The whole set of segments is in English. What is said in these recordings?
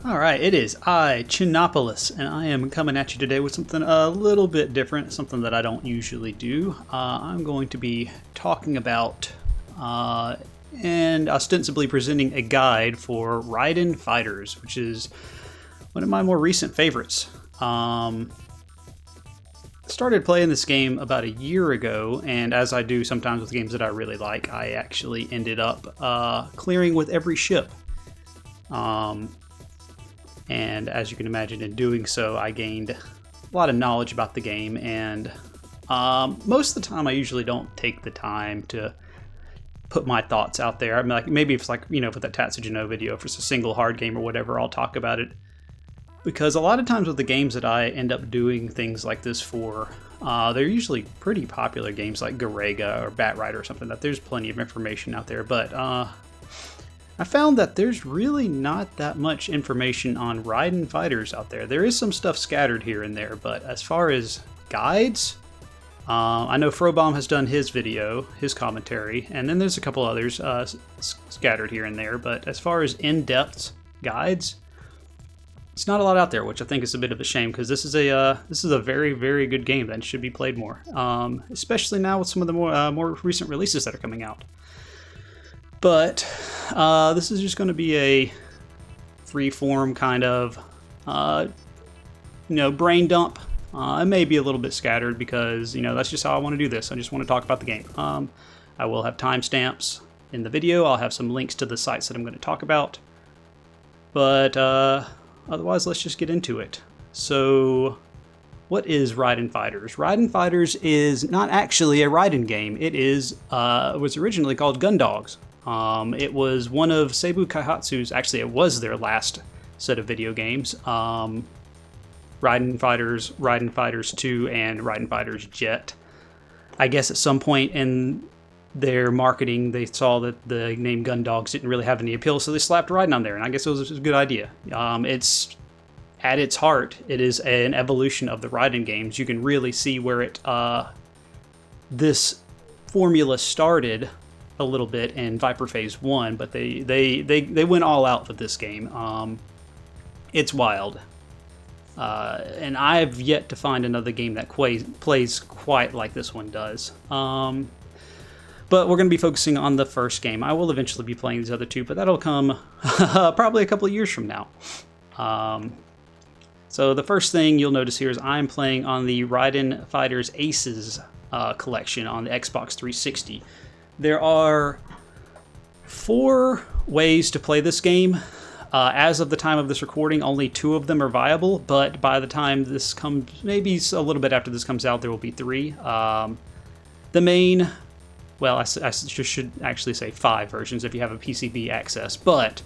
Alright, it is I, Chinopolis, and I am coming at you today with something a little bit different, something that I don't usually do. I'm going to be talking about and ostensibly presenting a guide for Raiden Fighters, which is one of my more recent favorites. Started playing this game about a year ago, and as I do sometimes with games that I really like, I actually ended up clearing with every ship. And as you can imagine, in doing so, I gained a lot of knowledge about the game, and most of the time I usually don't take the time to put my thoughts out there. I mean, like, maybe if it's like, for that Tatsujino video, if it's a single hard game or whatever, I'll talk about it. Because a lot of times with the games that I end up doing things like this for, they're usually pretty popular games like Garega or Batrider or something, that there's plenty of information out there, but I found that there's really not that much information on Raiden Fighters out there. There is some stuff scattered here and there, but as far as guides, I know Frobomb has done his video, his commentary, and then there's a couple others scattered here and there, but as far as in-depth guides, it's not a lot out there, which I think is a bit of a shame, because this is a very, very good game that should be played more, especially now with some of the more recent releases that are coming out. But this is just going to be a free-form kind of, brain dump. It may be a little bit scattered because, that's just how I want to do this. I just want to talk about the game. I will have timestamps in the video. I'll have some links to the sites that I'm going to talk about. But otherwise, let's just get into it. So, what is Raiden Fighters? Raiden Fighters is not actually a Raiden game. It was originally called Gundogs. It was one of Seibu Kaihatsu's, actually it was their last set of video games. Raiden Fighters 2, and Raiden Fighters Jet. I guess at some point in their marketing, they saw that the name Gundogs didn't really have any appeal, so they slapped Raiden on there, and I guess it was a good idea. It's, at its heart, it is an evolution of the Raiden games. You can really see where this formula started a little bit in Viper Phase 1, but they went all out with this game. It's wild. And I've yet to find another game that plays quite like this one does. But we're going to be focusing on the first game. I will eventually be playing these other two, but that'll come probably a couple of years from now. So the first thing you'll notice here is I'm playing on the Raiden Fighters Aces collection on the Xbox 360. There are 4 ways to play this game. As of the time of this recording, only 2 of them are viable, but by the time this comes, maybe a little bit after this comes out, there will be 3. The main, well, I should actually say 5 versions if you have a PCB access, but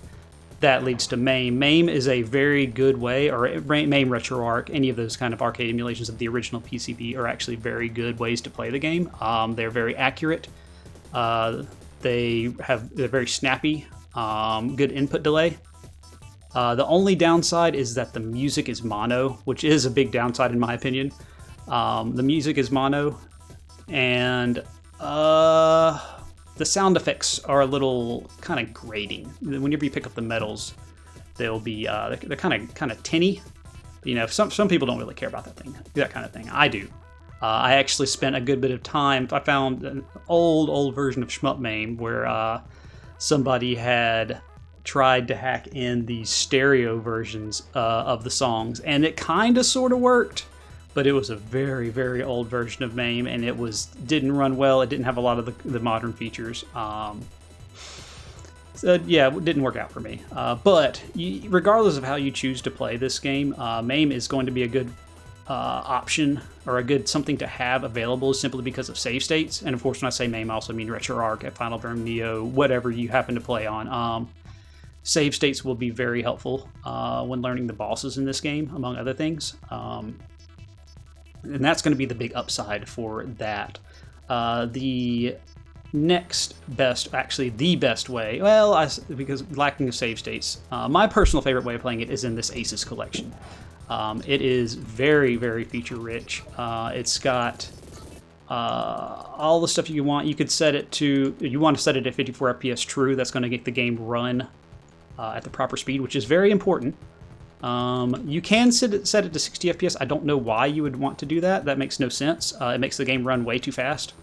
that leads to MAME. MAME is a very good way, or MAME RetroArch, any of those kind of arcade emulations of the original PCB are actually very good ways to play the game. They're very accurate. They're very snappy, good input delay. The only downside is that the music is mono, which is a big downside in my opinion. The music is mono, and the sound effects are a little kind of grating. Whenever you pick up the metals, they'll be they're kind of tinny. Some people don't really care about that kind of thing. I do. I actually spent a good bit of time. I found an old version of Shmup MAME where somebody had tried to hack in the stereo versions of the songs, and it kind of sort of worked, but it was a very, very old version of MAME, and it didn't run well. It didn't have a lot of the modern features. So yeah, it didn't work out for me. But regardless of how you choose to play this game, MAME is going to be a good option, or a good something to have available, simply because of save states. And of course, when I say MAME, I also mean RetroArch, at Final Burn Neo, whatever you happen to play on. Save states will be very helpful when learning the bosses in this game, among other things. And that's going to be the big upside for that. The next best, actually the best way, because lacking of save states, my personal favorite way of playing it is in this Aces collection. It is very, very feature rich. It's got all the stuff you want. You could set it to, you want to set it at 54 FPS true. That's going to get the game run at the proper speed, which is very important. You can set it to 60 FPS. I don't know why you would want to do that. That makes no sense. It makes the game run way too fast.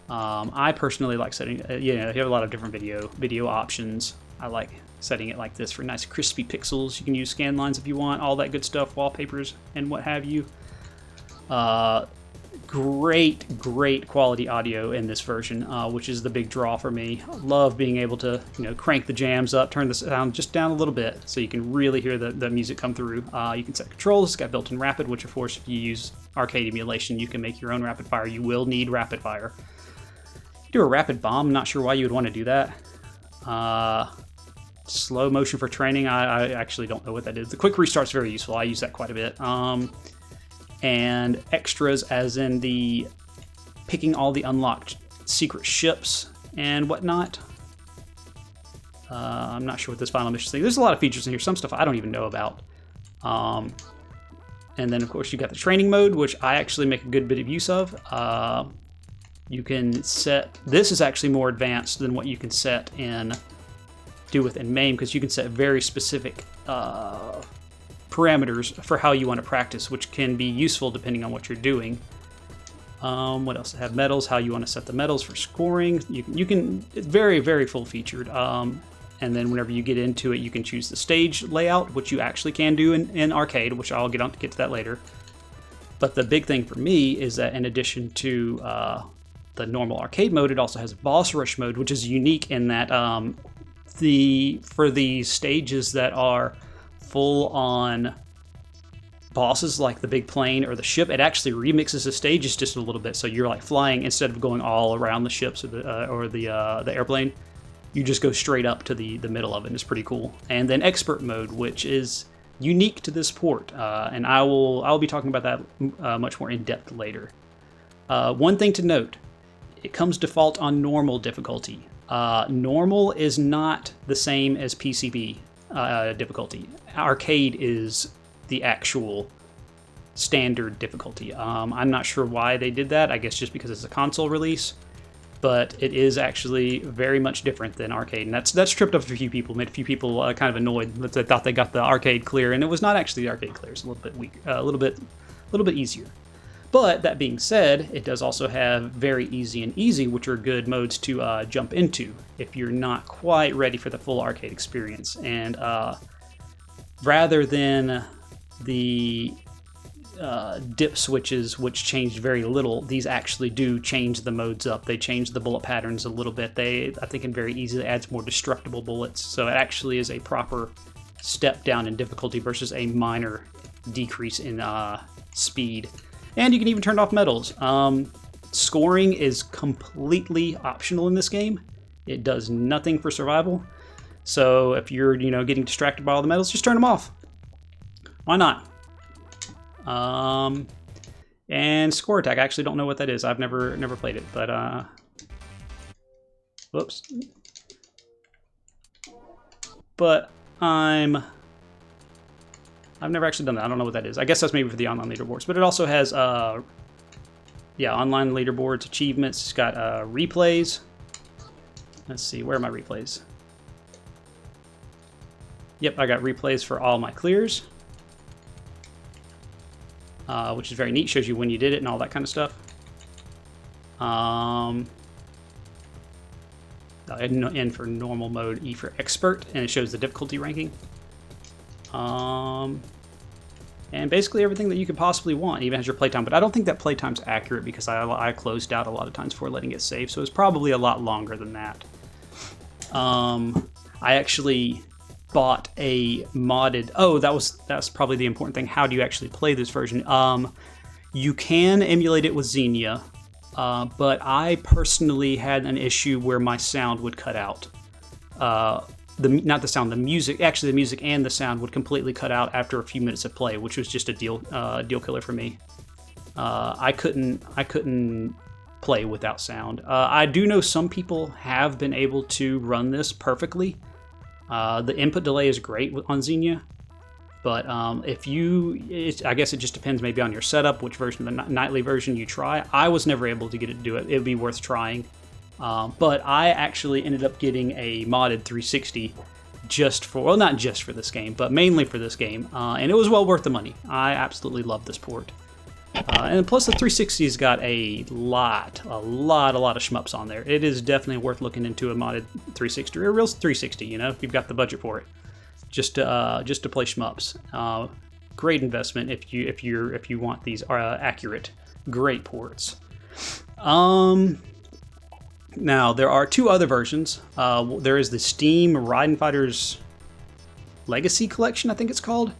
I personally like setting, you have a lot of different video options. I like setting it like this for nice crispy pixels. You can use scan lines if you want, all that good stuff, wallpapers and what have you. Great quality audio in this version, which is the big draw for me. I love being able to, crank the jams up, turn the sound just down a little bit so you can really hear the music come through. You can set controls. It's got built-in rapid, which of course if you use arcade emulation, you can make your own rapid fire. You will need rapid fire. Do a rapid bomb. I'm not sure why you would want to do that. Slow motion for training. I actually don't know what that is. The quick restart's very useful. I use that quite a bit. And extras, as in the picking all the unlocked secret ships and whatnot. I'm not sure what this final mission thing. There's a lot of features in here. Some stuff I don't even know about. And then, of course, you got the training mode, which I actually make a good bit of use of. You can set... This is actually more advanced than what you can set in... do within MAME, because you can set very specific parameters for how you want to practice, which can be useful depending on what you're doing. What else? Have medals, how you want to set the medals for scoring. You can it's very full featured. And then whenever you get into it, you can choose the stage layout, which you actually can do in arcade, which I'll get to that later. But the big thing for me is that in addition to the normal arcade mode, it also has a boss rush mode, which is unique in that for the stages that are full on bosses like the big plane or the ship, it actually remixes the stages just a little bit, so you're like flying instead of going all around the ships or the airplane. You just go straight up to the middle of it, and it's pretty cool. And then expert mode, which is unique to this port, and I'll be talking about that much more in depth later. One thing to note: it comes default on normal difficulty. Normal is not the same as PCB difficulty. Arcade is the actual standard difficulty. I'm not sure why they did that. I guess just because it's a console release, but it is actually very much different than arcade, and that's tripped up a few people, made a few people kind of annoyed that they thought they got the arcade clear, and it was not actually the arcade clear. It's a little bit weak, a little bit easier. But that being said, it does also have very easy and easy, which are good modes to jump into if you're not quite ready for the full arcade experience. And rather than the dip switches, which changed very little, these actually do change the modes up. They change the bullet patterns a little bit. I think, in very easily adds more destructible bullets. So it actually is a proper step down in difficulty versus a minor decrease in speed. And you can even turn off medals. Scoring is completely optional in this game. It does nothing for survival. So if you're, getting distracted by all the medals, just turn them off. Why not? And score attack. I actually don't know what that is. I've never played it, but whoops. But I've never actually done that. I don't know what that is. I guess that's maybe for the online leaderboards. But it also has, online leaderboards, achievements. It's got replays. Let's see, where are my replays? Yep, I got replays for all my clears, which is very neat. Shows you when you did it and all that kind of stuff. N for normal mode, E for expert, and it shows the difficulty ranking. And basically everything that you could possibly want, even has your playtime. But I don't think that playtime's accurate because I closed out a lot of times before letting it save, so it's probably a lot longer than that. I actually bought a modded... Oh, that's probably the important thing. How do you actually play this version? You can emulate it with Xenia, but I personally had an issue where my sound would cut out. The music and the sound would completely cut out after a few minutes of play, which was just a deal killer for me. I couldn't play without sound. I do know some people have been able to run this perfectly. The input delay is great on Xenia, but I guess it just depends maybe on your setup, which version of the nightly version you try. I was never able to get it to do it. It would be worth trying. But I actually ended up getting a modded 360 just for, well, not just for this game, but mainly for this game. And it was well worth the money. I absolutely love this port. And plus the 360's got a lot of shmups on there. It is definitely worth looking into a modded 360 or a real 360, you know, if you've got the budget for it. Just to play shmups. Great investment if you want these accurate, great ports. Now there are two other versions. There is the Steam Raiden Fighters Legacy Collection, I think it's called.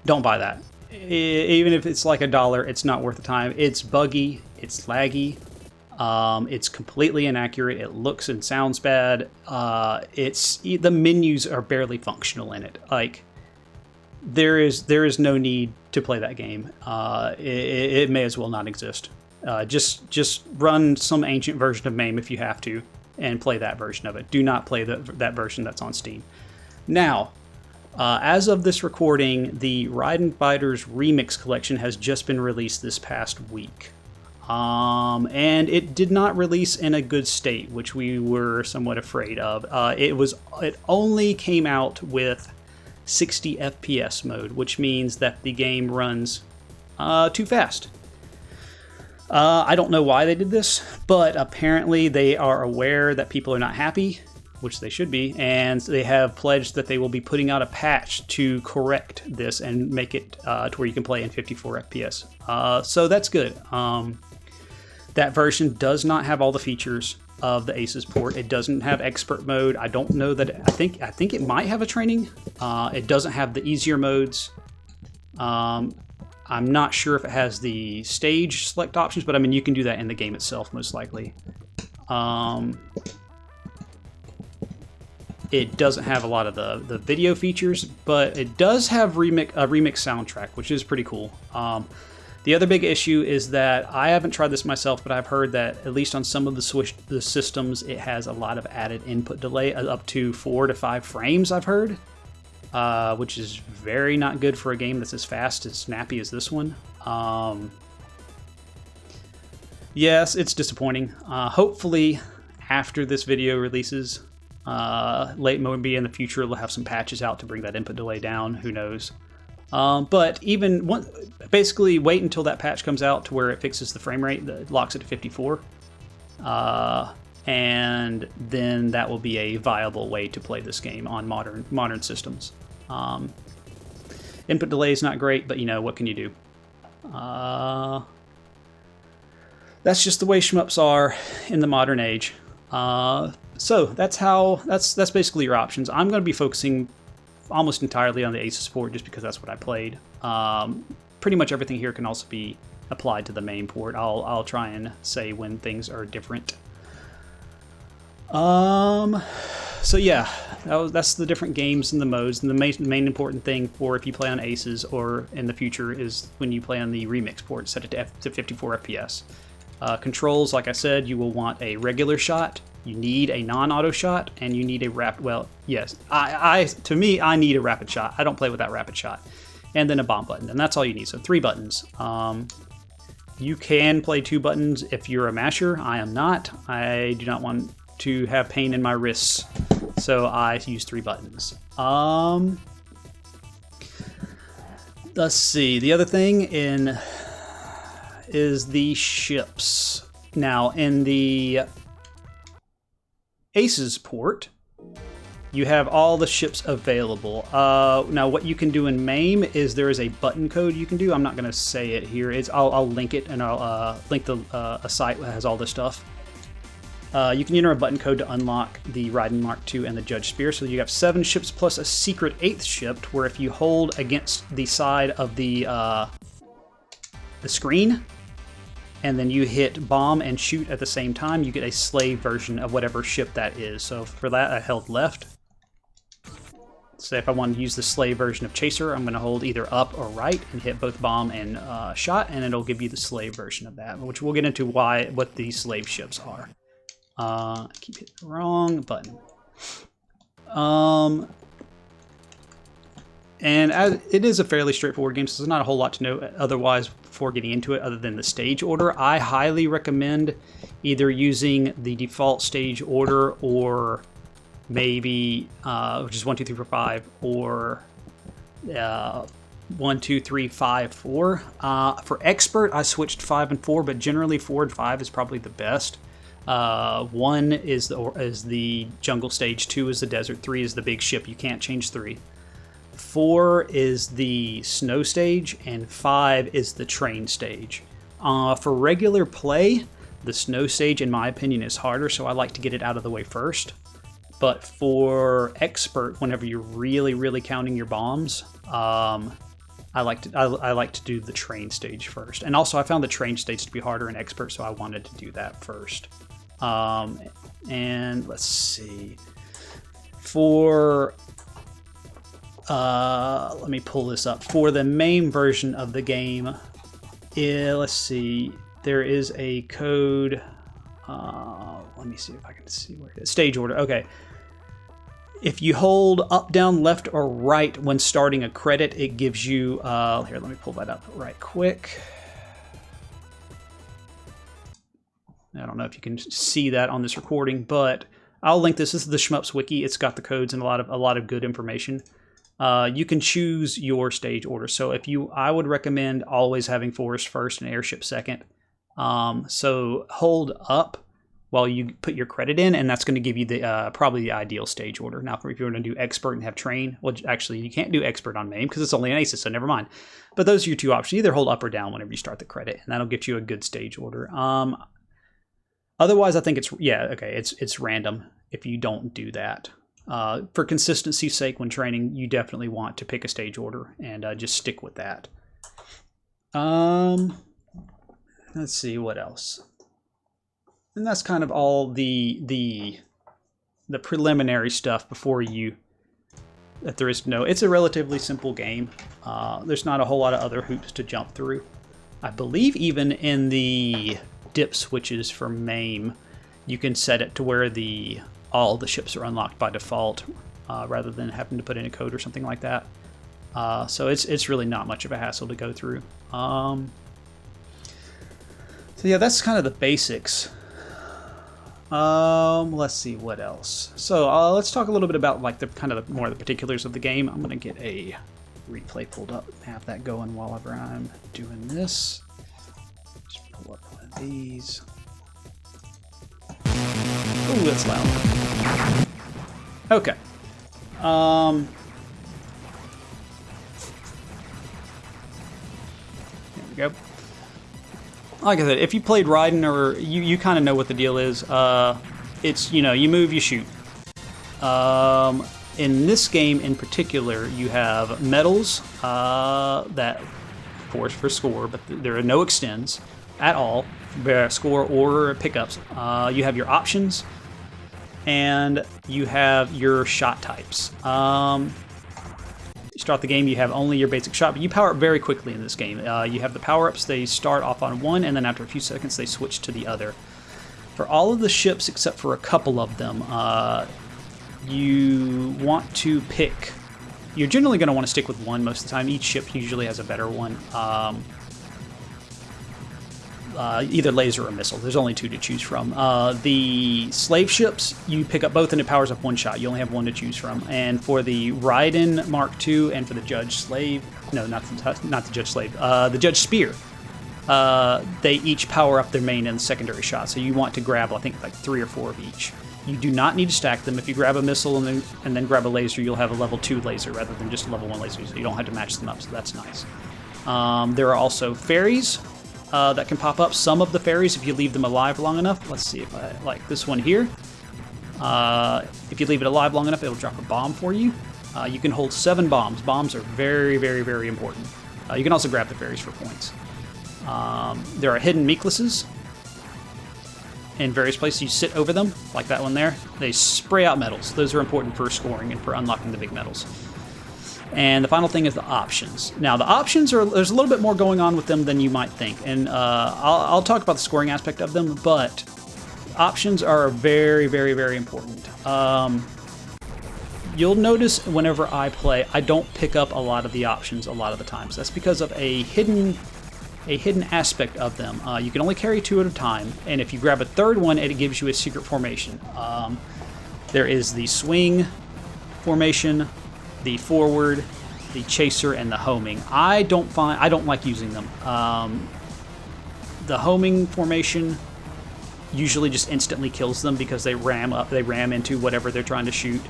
Don't buy that. Even if it's like $1, it's not worth the time. It's buggy, it's laggy, it's completely inaccurate. It looks and sounds bad. The menus are barely functional in it. Like, there is no need to play that game. It may as well not exist. Just run some ancient version of MAME if you have to, and play that version of it. Do not play that version that's on Steam. Now, as of this recording, the Raiden Fighters Remix Collection has just been released this past week. And it did not release in a good state, which we were somewhat afraid of. It only came out with 60 FPS mode, which means that the game runs too fast. I don't know why they did this, but apparently they are aware that people are not happy, which they should be, and they have pledged that they will be putting out a patch to correct this and make it to where you can play in 54 FPS. So that's good. That version does not have all the features of the Aegis port. It doesn't have expert mode. I don't know that. I think it might have a training. It doesn't have the easier modes. I'm not sure if it has the stage select options, but I mean, you can do that in the game itself, most likely. It doesn't have a lot of the video features, but it does have a remix soundtrack, which is pretty cool. The other big issue is that I haven't tried this myself, but I've heard that at least on some of the systems, it has a lot of added input delay, up to 4 to 5 frames, I've heard, which is very not good for a game that's as fast and snappy as this one. Yes, it's disappointing. Hopefully, after this video releases, maybe in the future, we'll have some patches out to bring that input delay down. Who knows? But basically wait until that patch comes out to where it fixes the frame rate, that locks it to 54. And then that will be a viable way to play this game on modern systems. Input delay is not great, but you know, what can you do? That's just the way shmups are in the modern age. So that's basically your options. I'm going to be focusing almost entirely on the Aegis port just because that's what I played. Pretty much everything here can also be applied to the main port. I'll try and say when things are different. So yeah, that's the different games and the modes. And the main important thing for if you play on Aegis or in the future is when you play on the remix port, set it to 54 FPS. Controls, like I said, you will want a regular shot. You need a non-auto shot, and you need a rapid. Well, yes, to me, I need a rapid shot. I don't play without rapid shot, and then a bomb button, and that's all you need. So 3 buttons. You can play 2 buttons if you're a masher. I am not. I do not want to have pain in my wrists, so I use 3 buttons. Let's see. The other thing is the ships. Now, in the Aegis port, you have all the ships available. Now, what you can do in MAME is there is a button code you can do. I'm not going to say it here. I'll link it, and I'll link a site that has all this stuff. You can enter a button code to unlock the Raiden Mark II and the Judge Spear. So you have 7 ships plus a secret 8th ship, where if you hold against the side of the screen, and then you hit bomb and shoot at the same time, you get a slave version of whatever ship that is. So for that, I held left. Say if I want to use the slave version of Chaser, I'm going to hold either up or right and hit both bomb and shot, and it'll give you the slave version of that, which we'll get into what these slave ships are. I keep hitting the wrong button. And it is a fairly straightforward game, so there's not a whole lot to know otherwise before getting into it other than the stage order. I highly recommend either using the default stage order or maybe, which is 1, 2, 3, 4, 5, or 1, 2, 3, 5, 4. For expert, I switched 5 and 4, but generally 4 and 5 is probably the best. 1 is the jungle stage, 2 is the desert, 3 is the big ship. You can't change 3. 4 is the snow stage, and 5 is the train stage. For regular play, the snow stage, in my opinion, is harder, so I like to get it out of the way first. But for expert, whenever you're really, really counting your bombs, I like to do the train stage first. And also, I found the train stage to be harder in expert, so I wanted to do that first. And let's see. For let me pull this up. For the main version of the game, let's see. There is a code. Let me see if I can see where it is. Stage order. Okay. If you hold up, down, left, or right when starting a credit, it gives you... here, let me pull that up right quick. I don't know if you can see that on this recording, but I'll link this. This is the Shmups Wiki. It's got the codes and a lot of good information. You can choose your stage order. So I would recommend always having forest first and airship second. So hold up while you put your credit in, and that's going to give you the probably the ideal stage order. Now, if you're going to do expert and have train, well, actually, you can't do expert on MAME because it's only an Aegis, so never mind. But those are your two options. Either hold up or down whenever you start the credit, and that'll get you a good stage order. Otherwise, I think it's random if you don't do that. For consistency's sake, when training, you definitely want to pick a stage order and just stick with that. Let's see what else. And that's kind of all the preliminary stuff before you. That there is no. It's a relatively simple game. There's not a whole lot of other hoops to jump through. I believe even in the dip switches for MAME, you can set it to where all the ships are unlocked by default, rather than having to put in a code or something like that. So it's really not much of a hassle to go through. So yeah, that's kind of the basics. Let's see what else. So let's talk a little bit about like more of the particulars of the game. I'm gonna get a replay pulled up and have that going while I'm doing this. Just pull up one of these. Ooh, that's loud. Okay. There we go. Like I said, if you played Raiden, or you kind of know what the deal is. It's, you move, you shoot. In this game in particular, you have medals that force for score, but there are no extends at all, score or pickups. You have your options, and you have your shot types. You start the game, you have only your basic shot, but you power up very quickly in this game. You have the power-ups, they start off on one, and then after a few seconds they switch to the other. For all of the ships except for a couple of them, you want to pick... You're generally going to want to stick with one most of the time. Each ship usually has a better one. Either laser or missile. There's only two to choose from. The slave ships, you pick up both and it powers up one shot. You only have one to choose from. And for the Raiden Mark II and for the Judge Slave, no, not the Judge Slave, the Judge Spear, they each power up their main and secondary shot. So you want to grab, I think, like 3 or 4 of each. You do not need to stack them. If you grab a missile and then grab a laser, you'll have a level 2 laser rather than just a level 1 laser. So you don't have to match them up, so that's nice. There are also fairies that can pop up. Some of the fairies, if you leave them alive long enough. Let's see if I like this one here. If you leave it alive long enough, it'll drop a bomb for you. You can hold 7 bombs. Bombs are very, very, very important. You can also grab the fairies for points. There are hidden Meeklisses in various places. You sit over them, like that one there. They spray out medals. Those are important for scoring and for unlocking the big medals. And the final thing is the options. Now, the options there's a little bit more going on with them than you might think. And I'll talk about the scoring aspect of them, but options are very, very, very important. You'll notice whenever I play, I don't pick up a lot of the options a lot of the times. That's because of a hidden aspect of them. You can only carry 2 at a time, and if you grab a third one, it gives you a secret formation. There is the swing formation, the forward, the chaser, and the homing. I don't like using them. The homing formation usually just instantly kills them because they ram into whatever they're trying to shoot.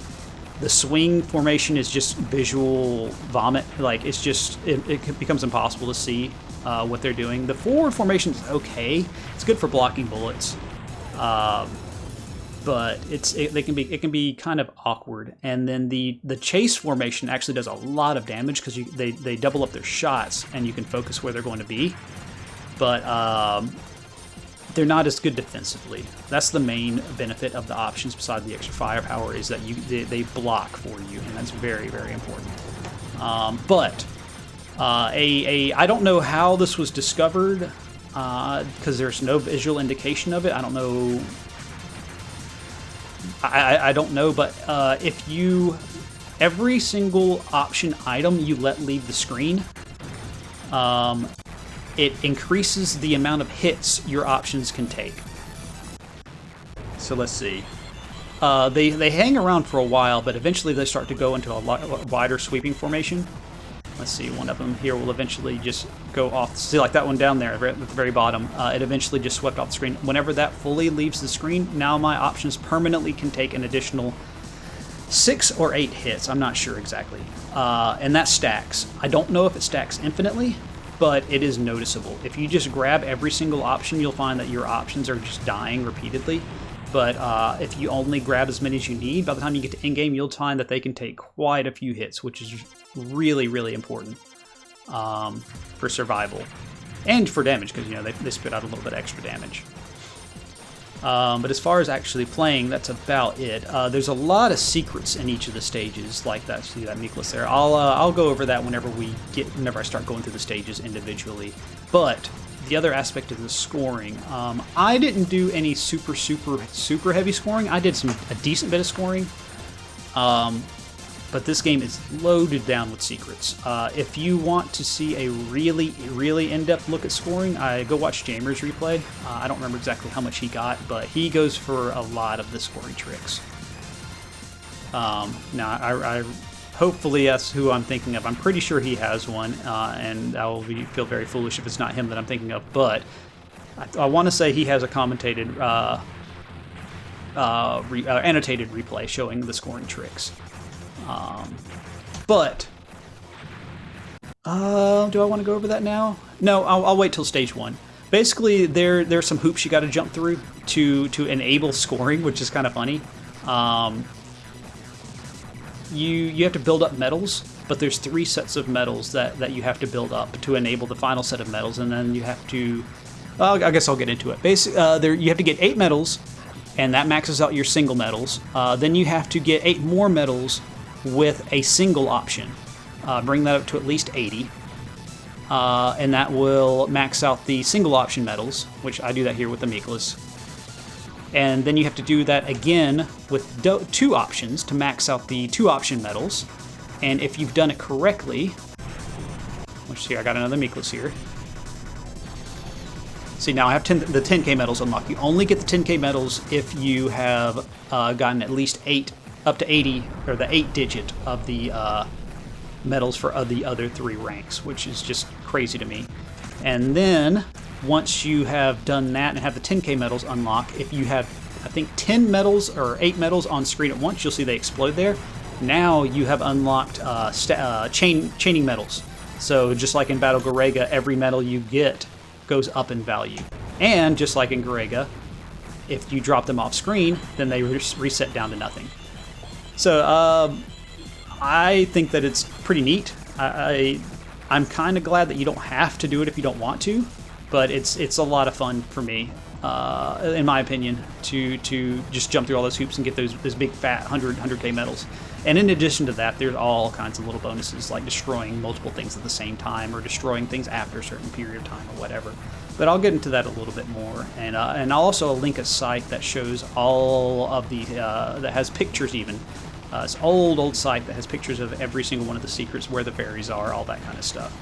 The swing formation is just visual vomit. Like, it's just, it becomes impossible to see what they're doing. The forward formation is okay. It's good for blocking bullets. But it can be kind of awkward. And then the chase formation actually does a lot of damage because they double up their shots and you can focus where they're going to be. But they're not as good defensively. That's the main benefit of the options beside the extra firepower, is that they block for you, and that's very, very important. I don't know how this was discovered because there's no visual indication of it. I don't know. I don't know, but if every single option item you let leave the screen, it increases the amount of hits your options can take. So let's see. They hang around for a while, but eventually they start to go into a wider sweeping formation. Let's see, one of them here will eventually just go off. See, like that one down there at the very bottom, it eventually just swept off the screen. Whenever that fully leaves the screen, now my options permanently can take an additional 6 or 8 hits. I'm not sure exactly. And that stacks. I don't know if it stacks infinitely, but it is noticeable. If you just grab every single option, you'll find that your options are just dying repeatedly. But if you only grab as many as you need, by the time you get to in-game, you'll find that they can take quite a few hits, which is really, really important for survival. And for damage, because they spit out a little bit extra damage. But as far as actually playing, that's about it. There's a lot of secrets in each of the stages, like that. See that Miklas there? I'll go over that whenever I start going through the stages individually. But the other aspect is the scoring. I didn't do any super heavy scoring. I did a decent bit of scoring. But this game is loaded down with secrets. If you want to see a really, really in-depth look at scoring, go watch Jamer's replay. I don't remember exactly how much he got, but he goes for a lot of the scoring tricks. Now, hopefully that's who I'm thinking of. I'm pretty sure he has one, and I will feel very foolish if it's not him that I'm thinking of, but I want to say he has a commentated, annotated replay showing the scoring tricks. Do I want to go over that now? No, I'll wait till stage 1. Basically, there's some hoops you got to jump through to enable scoring, which is kind of funny. You have to build up medals, but there's 3 sets of medals that you have to build up to enable the final set of medals, and then you have to. Well, I guess I'll get into it. Basically, you have to get 8 medals, and that maxes out your single medals. Then you have to get 8 more medals with a single option. Bring that up to at least 80. And that will max out the single option medals, which I do that here with the Miklas. And then you have to do that again with 2 options to max out the 2 option medals. And if you've done it correctly, which here, I got another Miklas here. See, now I have the 10k medals unlocked. You only get the 10k medals if you have gotten at least 8 up to 80, or the 8 digit of the medals for the other 3 ranks, which is just crazy to me. And then, once you have done that and have the 10k medals unlock, if you have, I think, 10 medals or 8 medals on screen at once, you'll see they explode there. Now you have unlocked chaining medals. So just like in Battle Garega, every medal you get goes up in value. And just like in Garega, if you drop them off screen, then they reset down to nothing. So I think that it's pretty neat. I'm kind of glad that you don't have to do it if you don't want to, but it's a lot of fun for me, in my opinion, to just jump through all those hoops and get those big fat 100k medals. And in addition to that, there's all kinds of little bonuses like destroying multiple things at the same time or destroying things after a certain period of time or whatever. But I'll get into that a little bit more, and I'll also link a site that shows all of the that has pictures even. It's an old site that has pictures of every single one of the secrets, where the berries are, all that kind of stuff.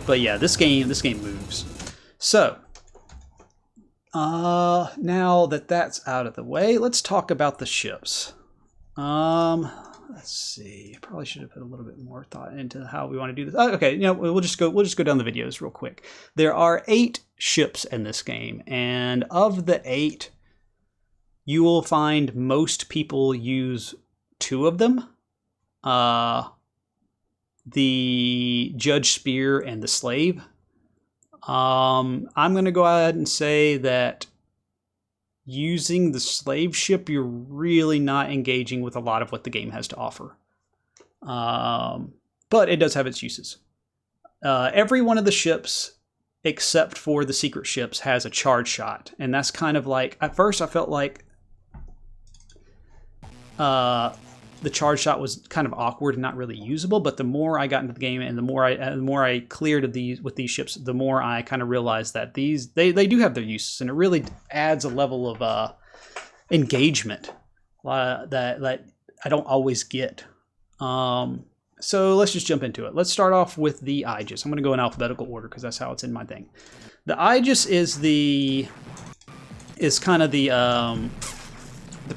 But yeah, this game moves. So Now that that's out of the way, let's talk about the ships. Let's see. Probably should have put a little bit more thought into how we want to do this. Okay, you know, we'll just go down the videos real quick. There are 8 ships in this game, and of the 8, you will find most people use 2 of them. The Judge Spear and the Slave. I'm going to go ahead and say that using the slave ship, you're really not engaging with a lot of what the game has to offer. But it does have its uses. Every one of the ships, except for the secret ships, has a charge shot. And that's kind of like, at first I felt like the charge shot was kind of awkward and not really usable, but the more I got into the game and the more I cleared with these ships, the more I kind of realized that they do have their uses, and it really adds a level of engagement that I don't always get. So let's just jump into it. Let's start off with the Aegis. I'm going to go in alphabetical order because that's how it's in my thing. The Aegis is kind of the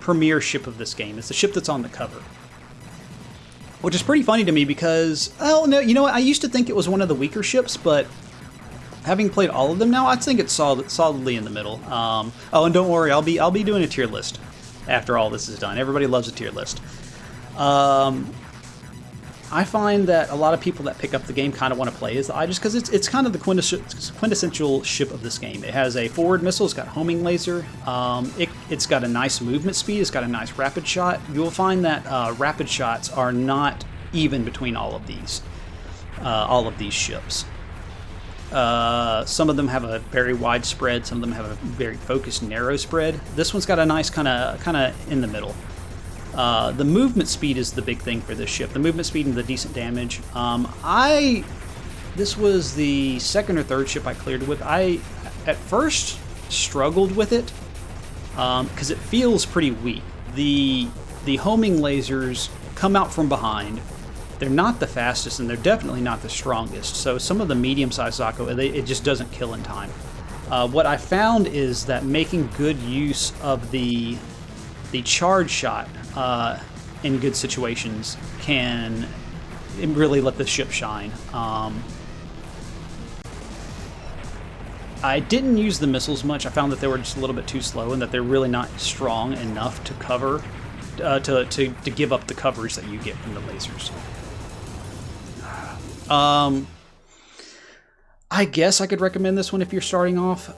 premier ship of this game. It's the ship that's on the cover. Which is pretty funny to me because, oh no, you know what? I used to think it was one of the weaker ships, but having played all of them now, I think it's solidly in the middle. Oh, and don't worry, I'll be doing a tier list after all this is done. Everybody loves a tier list. I find that a lot of people that pick up the game kind of want to play as the Aegis because it's kind of the quintessential ship of this game. It has a forward missile, it's got homing laser, it's got a nice movement speed, it's got a nice rapid shot. You will find that rapid shots are not even between all of these ships. Some of them have a very wide spread, some of them have a very focused narrow spread. This one's got a nice kind of in the middle. The movement speed is the big thing for this ship. The movement speed and the decent damage. This was the second or third ship I cleared with. I, at first, struggled with it because it feels pretty weak. The homing lasers come out from behind. They're not the fastest, and they're definitely not the strongest. So some of the medium-sized Zako, it just doesn't kill in time. What I found is that making good use of the charge shot in good situations can really let the ship shine. I didn't use the missiles much. I found that they were just a little bit too slow and that they're really not strong enough to cover, to give up the coverage that you get from the lasers. I guess I could recommend this one if you're starting off.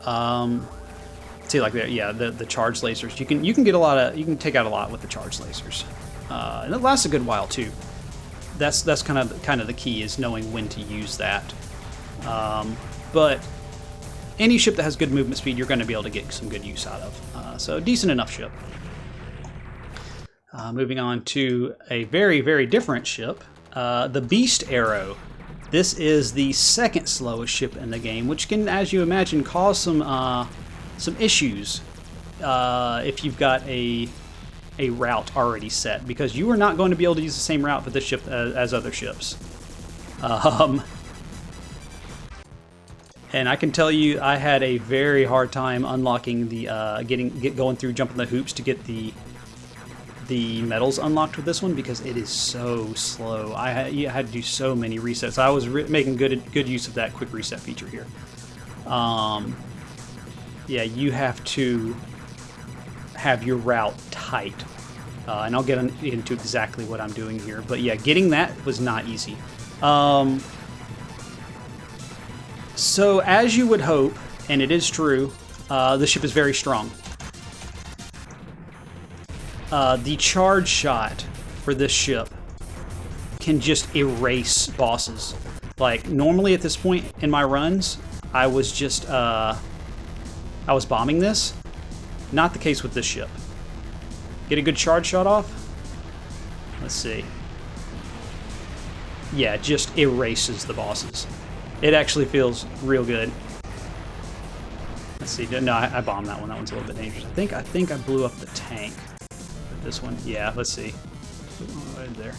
See, like the charge lasers. You can get you can take out a lot with the charge lasers, and it lasts a good while too. That's kind of the key, is knowing when to use that. But any ship that has good movement speed, you're going to be able to get some good use out of. So decent enough ship. Moving on to a very, very different ship, the Beast Arrow. This is the second slowest ship in the game, which can, as you imagine, cause some issues if you've got a route already set, because you are not going to be able to use the same route for this ship as other ships. And I can tell you, I had a very hard time unlocking the going through jumping the hoops to get the medals unlocked with this one, because it is so slow. I had to do so many resets. I was making good use of that quick reset feature here. Yeah, you have to have your route tight. And I'll get into exactly what I'm doing here. But yeah, getting that was not easy. So as you would hope, and it is true, the ship is very strong. The charge shot for this ship can just erase bosses. Like, normally at this point in my runs, I was just... I was bombing this. Not the case with this ship. Get a good charge shot off. Let's see. Yeah, it just erases the bosses. It actually feels real good. Let's see. No, I bombed that one. That one's a little bit dangerous. I think I blew up the tank with this one. Yeah, let's see. Right there.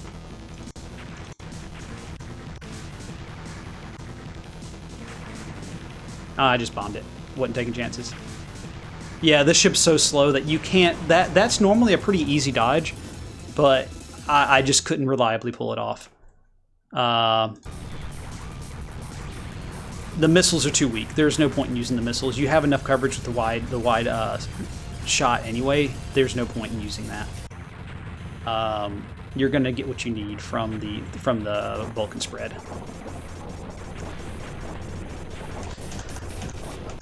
I just bombed it. Wasn't taking chances. Yeah, this ship's so slow that you can't... That's normally a pretty easy dodge, but I just couldn't reliably pull it off. The missiles are too weak. There's no point in using the missiles. You have enough coverage with the wide shot anyway. There's no point in using that. You're gonna get what you need from the Vulcan spread.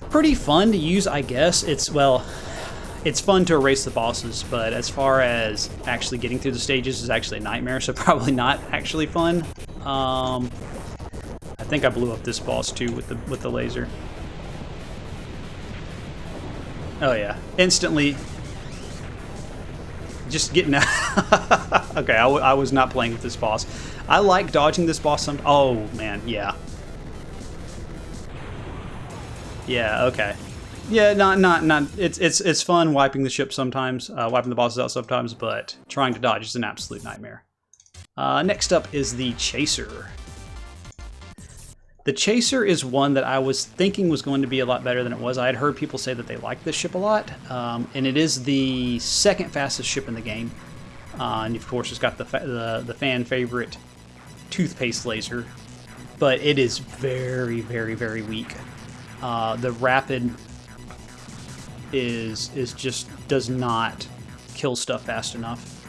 Pretty fun to use, I guess. It's fun to erase the bosses, but as far as actually getting through the stages is actually a nightmare, so probably not actually fun. I think I blew up this boss too with the laser. Oh yeah, instantly. Just getting out. Okay, I was not playing with this boss. I like dodging this boss some. Oh man, yeah. Yeah, okay. Yeah, not. It's fun wiping the ship sometimes, wiping the bosses out sometimes, but trying to dodge is an absolute nightmare. Next up is the Chaser. The Chaser is one that I was thinking was going to be a lot better than it was. I had heard people say that they liked this ship a lot, and it is the second fastest ship in the game. And of course, it's got the fan favorite toothpaste laser, but it is very, very, very weak. The rapid is just does not kill stuff fast enough.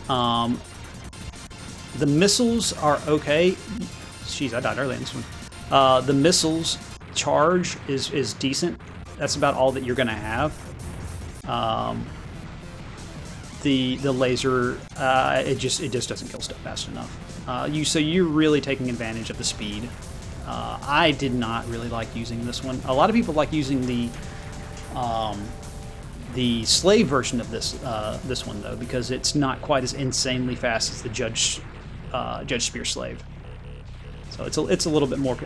The missiles are okay. Jeez, I died early in this one. The missiles charge is decent. That's about all that you're gonna have. The laser it just doesn't kill stuff fast enough. So you're really taking advantage of the speed. I did not really like using this one. A lot of people like using the slave version of this one though, because it's not quite as insanely fast as the Judge Spear Slave. So it's a little bit more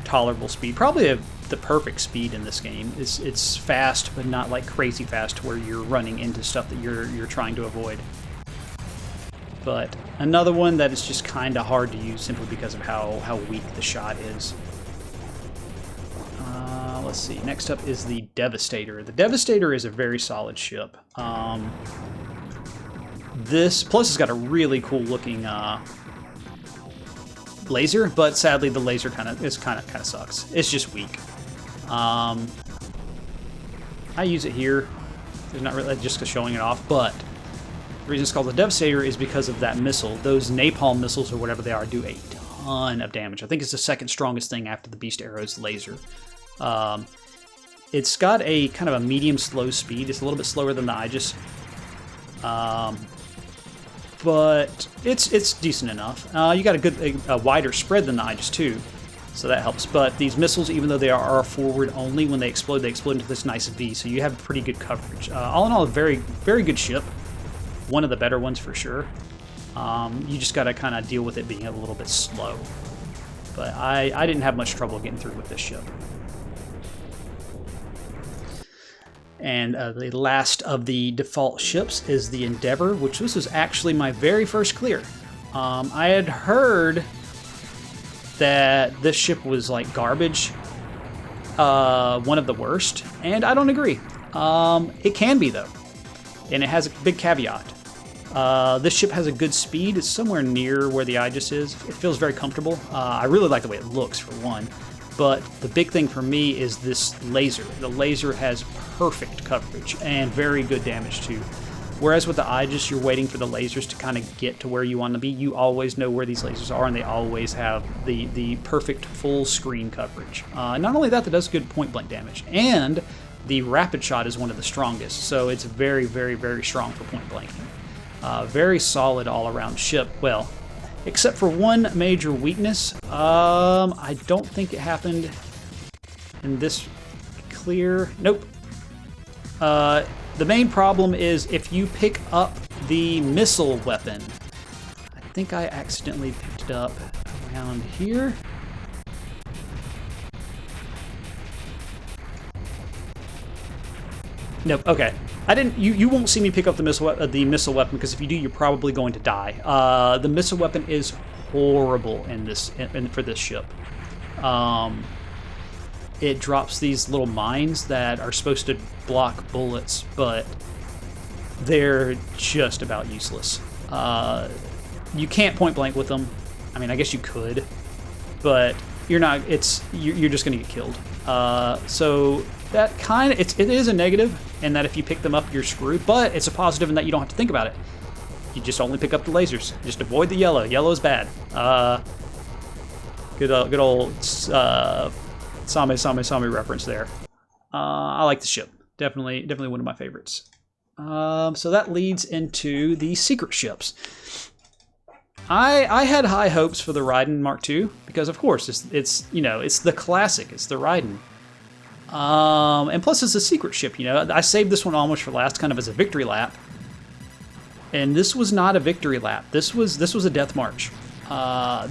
tolerable speed. Probably the perfect speed in this game. It's fast, but not like crazy fast where you're running into stuff that you're trying to avoid. But another one that is just kind of hard to use simply because of how weak the shot is. Let's see. Next up is the Devastator. The Devastator is a very solid ship. This plus it's got a really cool looking laser, but sadly the laser kind of sucks. It's just weak. I use it here. There's not really just showing it off, but the reason it's called the Devastator is because of that missile. Those napalm missiles or whatever they are do a ton of damage. I think it's the second strongest thing after the Beast Arrow's laser. It's got a kind of a medium slow speed. It's a little bit slower than the Aegis. But it's decent enough. You got a wider spread than the Aegis too, so that helps. But these missiles, even though they are forward only, when they explode into this nice V, so you have pretty good coverage. All in all, a very, very good ship. One of the better ones for sure. You just got to kind of deal with it being a little bit slow. But I didn't have much trouble getting through with this ship. And the last of the default ships is the Endeavor, which this was actually my very first clear. I had heard that this ship was like garbage, one of the worst, and I don't agree. It can be though, and it has a big caveat. This ship has a good speed. It's somewhere near where the Aegis is. It feels very comfortable. I really like the way it looks, for one. But the big thing for me is this laser. The laser has perfect coverage and very good damage too. Whereas with the Aegis, you're waiting for the lasers to kind of get to where you want to be. You always know where these lasers are, and they always have the perfect full screen coverage. Not only that, does good point blank damage, and the rapid shot is one of the strongest. So it's very, very, very strong for point blanking. Very solid all around ship. Well, except for one major weakness. I don't think it happened in this clear. Nope. The main problem is if you pick up the missile weapon. I think I accidentally picked it up around here. Nope. Okay. I didn't. You won't see me pick up the missile weapon because if you do, you're probably going to die. The missile weapon is horrible in this for this ship. it drops these little mines that are supposed to block bullets, but they're just about useless. You can't point blank with them. I mean, I guess you could, but you're not. You're just going to get killed. So that kind of it is a negative, in that if you pick them up, you're screwed. But it's a positive in that you don't have to think about it. You just only pick up the lasers. Just avoid the yellow. Yellow is bad. Good old Same reference there. I like the ship. Definitely one of my favorites. So that leads into the secret ships. I had high hopes for the Raiden Mark II because, of course, it's the classic. It's the Raiden. And plus, it's a secret ship. I saved this one almost for last, kind of as a victory lap. And this was not a victory lap. This was a death march.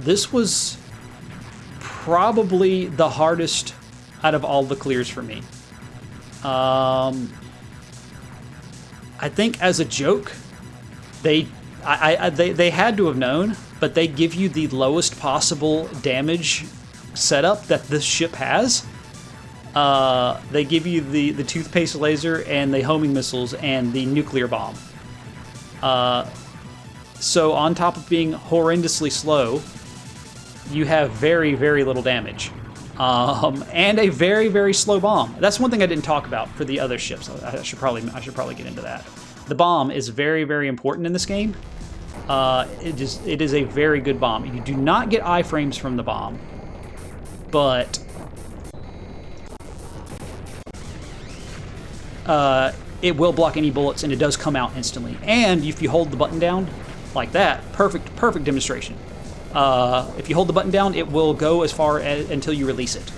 This was probably the hardest out of all the clears for me. I think as a joke, they had to have known, but they give you the lowest possible damage setup that this ship has. They give you the toothpaste laser and the homing missiles and the nuclear bomb. So on top of being horrendously slow, you have very, very little damage. And a very, very slow bomb. That's one thing I didn't talk about for the other ships. I should probably get into that. The bomb is very, very important in this game. It is a very good bomb. You do not get iframes from the bomb, but it will block any bullets, and it does come out instantly. And if you hold the button down like that, perfect demonstration. If you hold the button down, it will go as far until you release it.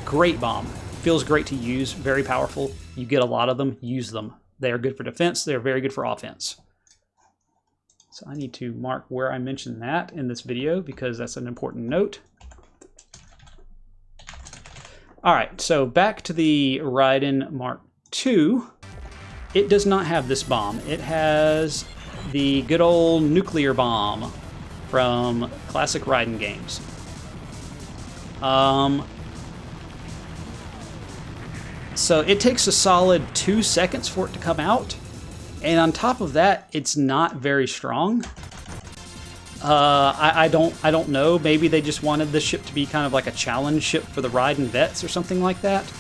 Great bomb. Feels great to use. Very powerful. You get a lot of them. Use them. They are good for defense. They are very good for offense. So I need to mark where I mentioned that in this video because that's an important note. All right, so back to the Raiden Mark II. It does not have this bomb. It has the good old nuclear bomb from classic Raiden games. So it takes a solid 2 seconds for it to come out, and on top of that, it's not very strong. I don't know. Maybe they just wanted the ship to be kind of like a challenge ship for the Raiden vets or something like that.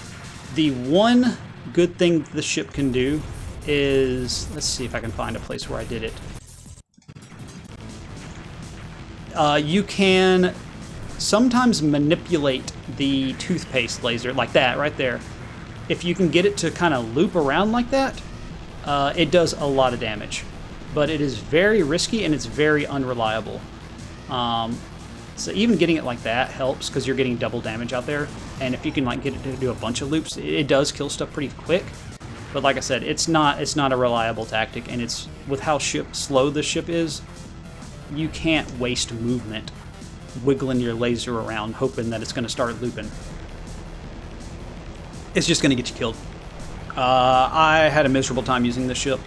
The one good thing the ship can do is, let's see if I can find a place where I did it. You can sometimes manipulate the toothpaste laser like that right there. If you can get it to kind of loop around like that, it does a lot of damage. But it is very risky and it's very unreliable. So even getting it like that helps because you're getting double damage out there. And if you can like get it to do a bunch of loops, it does kill stuff pretty quick. But like I said, it's not a reliable tactic, and it's with how slow this ship is, you can't waste movement wiggling your laser around hoping that it's going to start looping. It's just going to get you killed. I had a miserable time using this ship.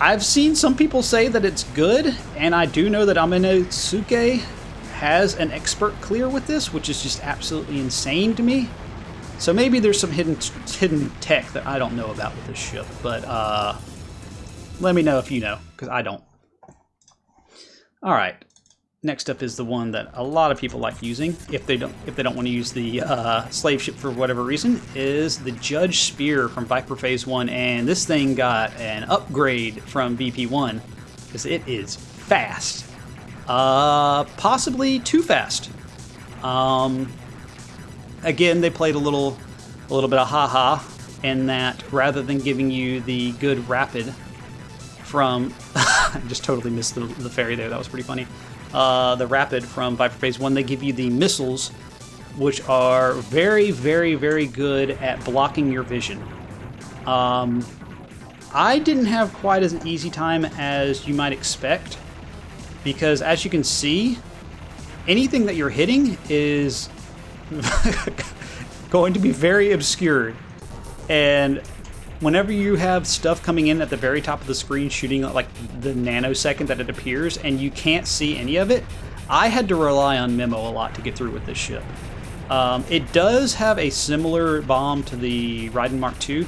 I've seen some people say that it's good, and I do know that Amenetsuke has an expert clear with this, which is just absolutely insane to me. So maybe there's some hidden tech that I don't know about with this ship, but let me know if you know, because I don't. All right, next up is the one that a lot of people like using, if they don't want to use the slave ship for whatever reason, is the Judge Spear from Viper Phase 1, and this thing got an upgrade from BP1 because it is fast, possibly too fast. Again, they played a little bit of haha in that rather than giving you the good rapid from, I just totally missed the fairy there. That was pretty funny. The rapid from Viper Phase 1, they give you the missiles, which are very, very, very good at blocking your vision. I didn't have quite as an easy time as you might expect, because as you can see, anything that you're hitting is going to be very obscured. And whenever you have stuff coming in at the very top of the screen shooting like the nanosecond that it appears and you can't see any of it, I had to rely on Memo a lot to get through with this ship. It does have a similar bomb to the Raiden Mark II,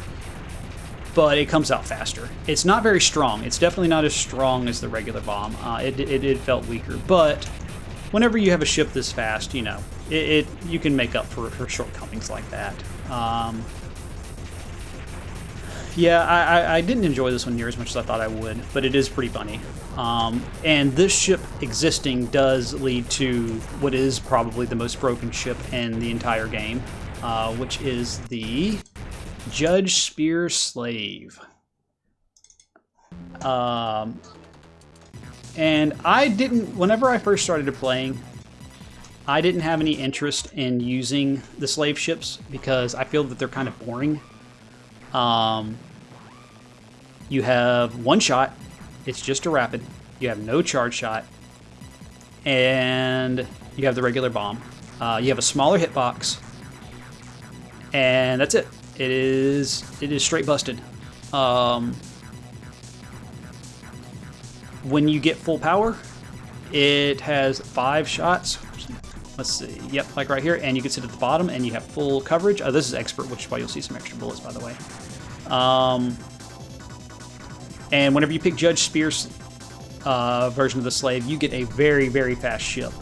but it comes out faster. It's not very strong. It's definitely not as strong as the regular bomb. It felt weaker, but whenever you have a ship this fast, you know, you can make up for shortcomings like that. Yeah, I didn't enjoy this one near as much as I thought I would, but it is pretty funny. And this ship existing does lead to what is probably the most broken ship in the entire game, which is the Judge Spear Slave. And I didn't, whenever I first started playing, I didn't have any interest in using the slave ships because I feel that they're kind of boring. You have one shot, it's just a rapid, you have no charge shot, and you have the regular bomb. You have a smaller hitbox, and that's it. It is straight busted. When you get full power, it has 5 shots. Let's see. Yep, like right here, and you can sit at the bottom, and you have full coverage. This is expert, which is why you'll see some extra bullets, by the way. And whenever you pick Judge Spear's version of the Slave, you get a very, very fast ship.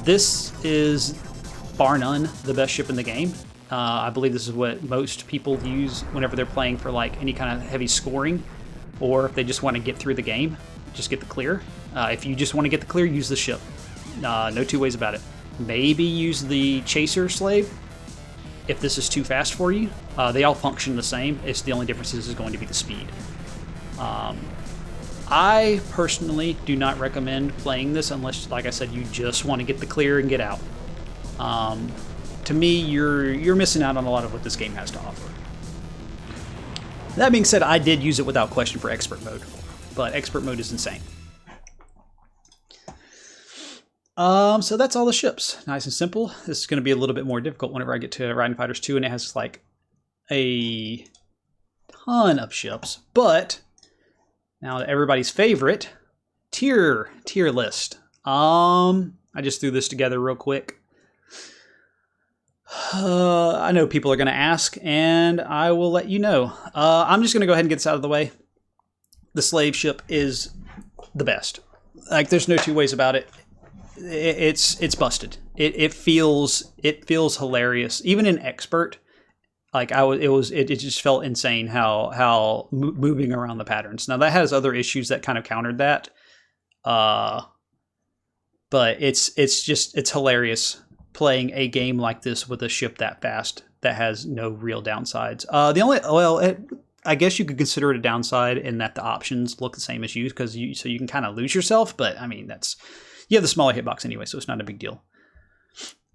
This is, bar none, the best ship in the game. I believe this is what most people use whenever they're playing for like any kind of heavy scoring, or if they just want to get through the game, just get the clear. If you just want to get the clear, use the ship. No two ways about it. Maybe use the Chaser Slave if this is too fast for you. They all function the same. It's the only difference is going to be the speed. I personally do not recommend playing this unless, like I said, you just want to get the clear and get out. To me, you're missing out on a lot of what this game has to offer. That being said, I did use it without question for expert mode, but expert mode is insane. So that's all the ships. Nice and simple. This is going to be a little bit more difficult whenever I get to Raiden Fighters 2, and it has like a ton of ships. But now everybody's favorite tier list. I just threw this together real quick. I know people are going to ask, and I will let you know. I'm just going to go ahead and get this out of the way. The slave ship is the best. Like, there's no two ways about it. It's busted. It feels hilarious. Even in expert, like it just felt insane how moving around the patterns. Now that has other issues that kind of countered that. But it's hilarious playing a game like this with a ship that fast that has no real downsides. I guess you could consider it a downside in that the options look the same as you, so you can kind of lose yourself. But I mean, you have the smaller hitbox anyway, so it's not a big deal.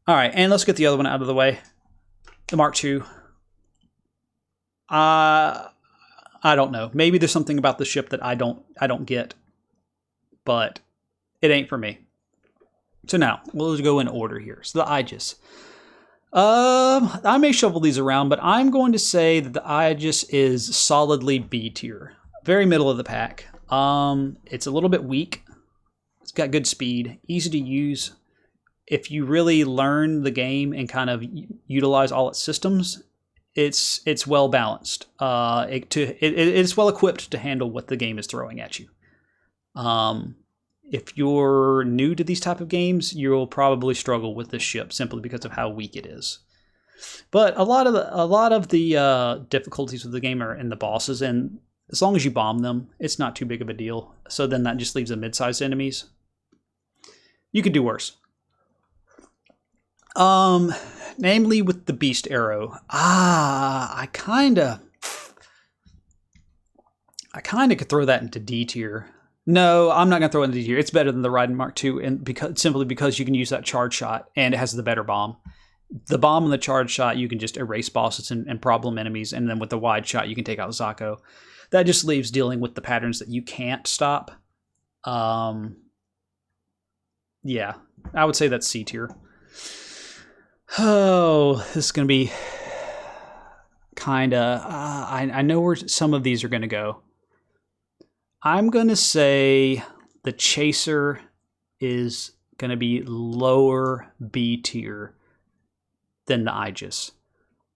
All right, and let's get the other one out of the way. The Mark II. I don't know. Maybe there's something about the ship that I don't get, but it ain't for me. So now we'll just go in order here. So the Aegis. I may shuffle these around, but I'm going to say that the Aegis is solidly B tier, very middle of the pack. It's a little bit weak. It's got good speed, easy to use. If you really learn the game and kind of utilize all its systems, it's well balanced. It's well equipped to handle what the game is throwing at you. If you're new to these type of games, you'll probably struggle with this ship simply because of how weak it is. But a lot of the difficulties of the game are in the bosses, and as long as you bomb them, it's not too big of a deal. So then that just leaves the mid-sized enemies. You could do worse. Namely with the Beast Arrow. I kinda could throw that into D tier. No, I'm not gonna throw it into D tier. It's better than the Raiden Mark II, and simply because you can use that charge shot and it has the better bomb. The bomb and the charge shot, you can just erase bosses and problem enemies, and then with the wide shot, you can take out Zako. That just leaves dealing with the patterns that you can't stop. Yeah, I would say that's C tier. Oh, this is going to be kind of... I know where some of these are going to go. I'm going to say the Chaser is going to be lower B tier than the Aegis.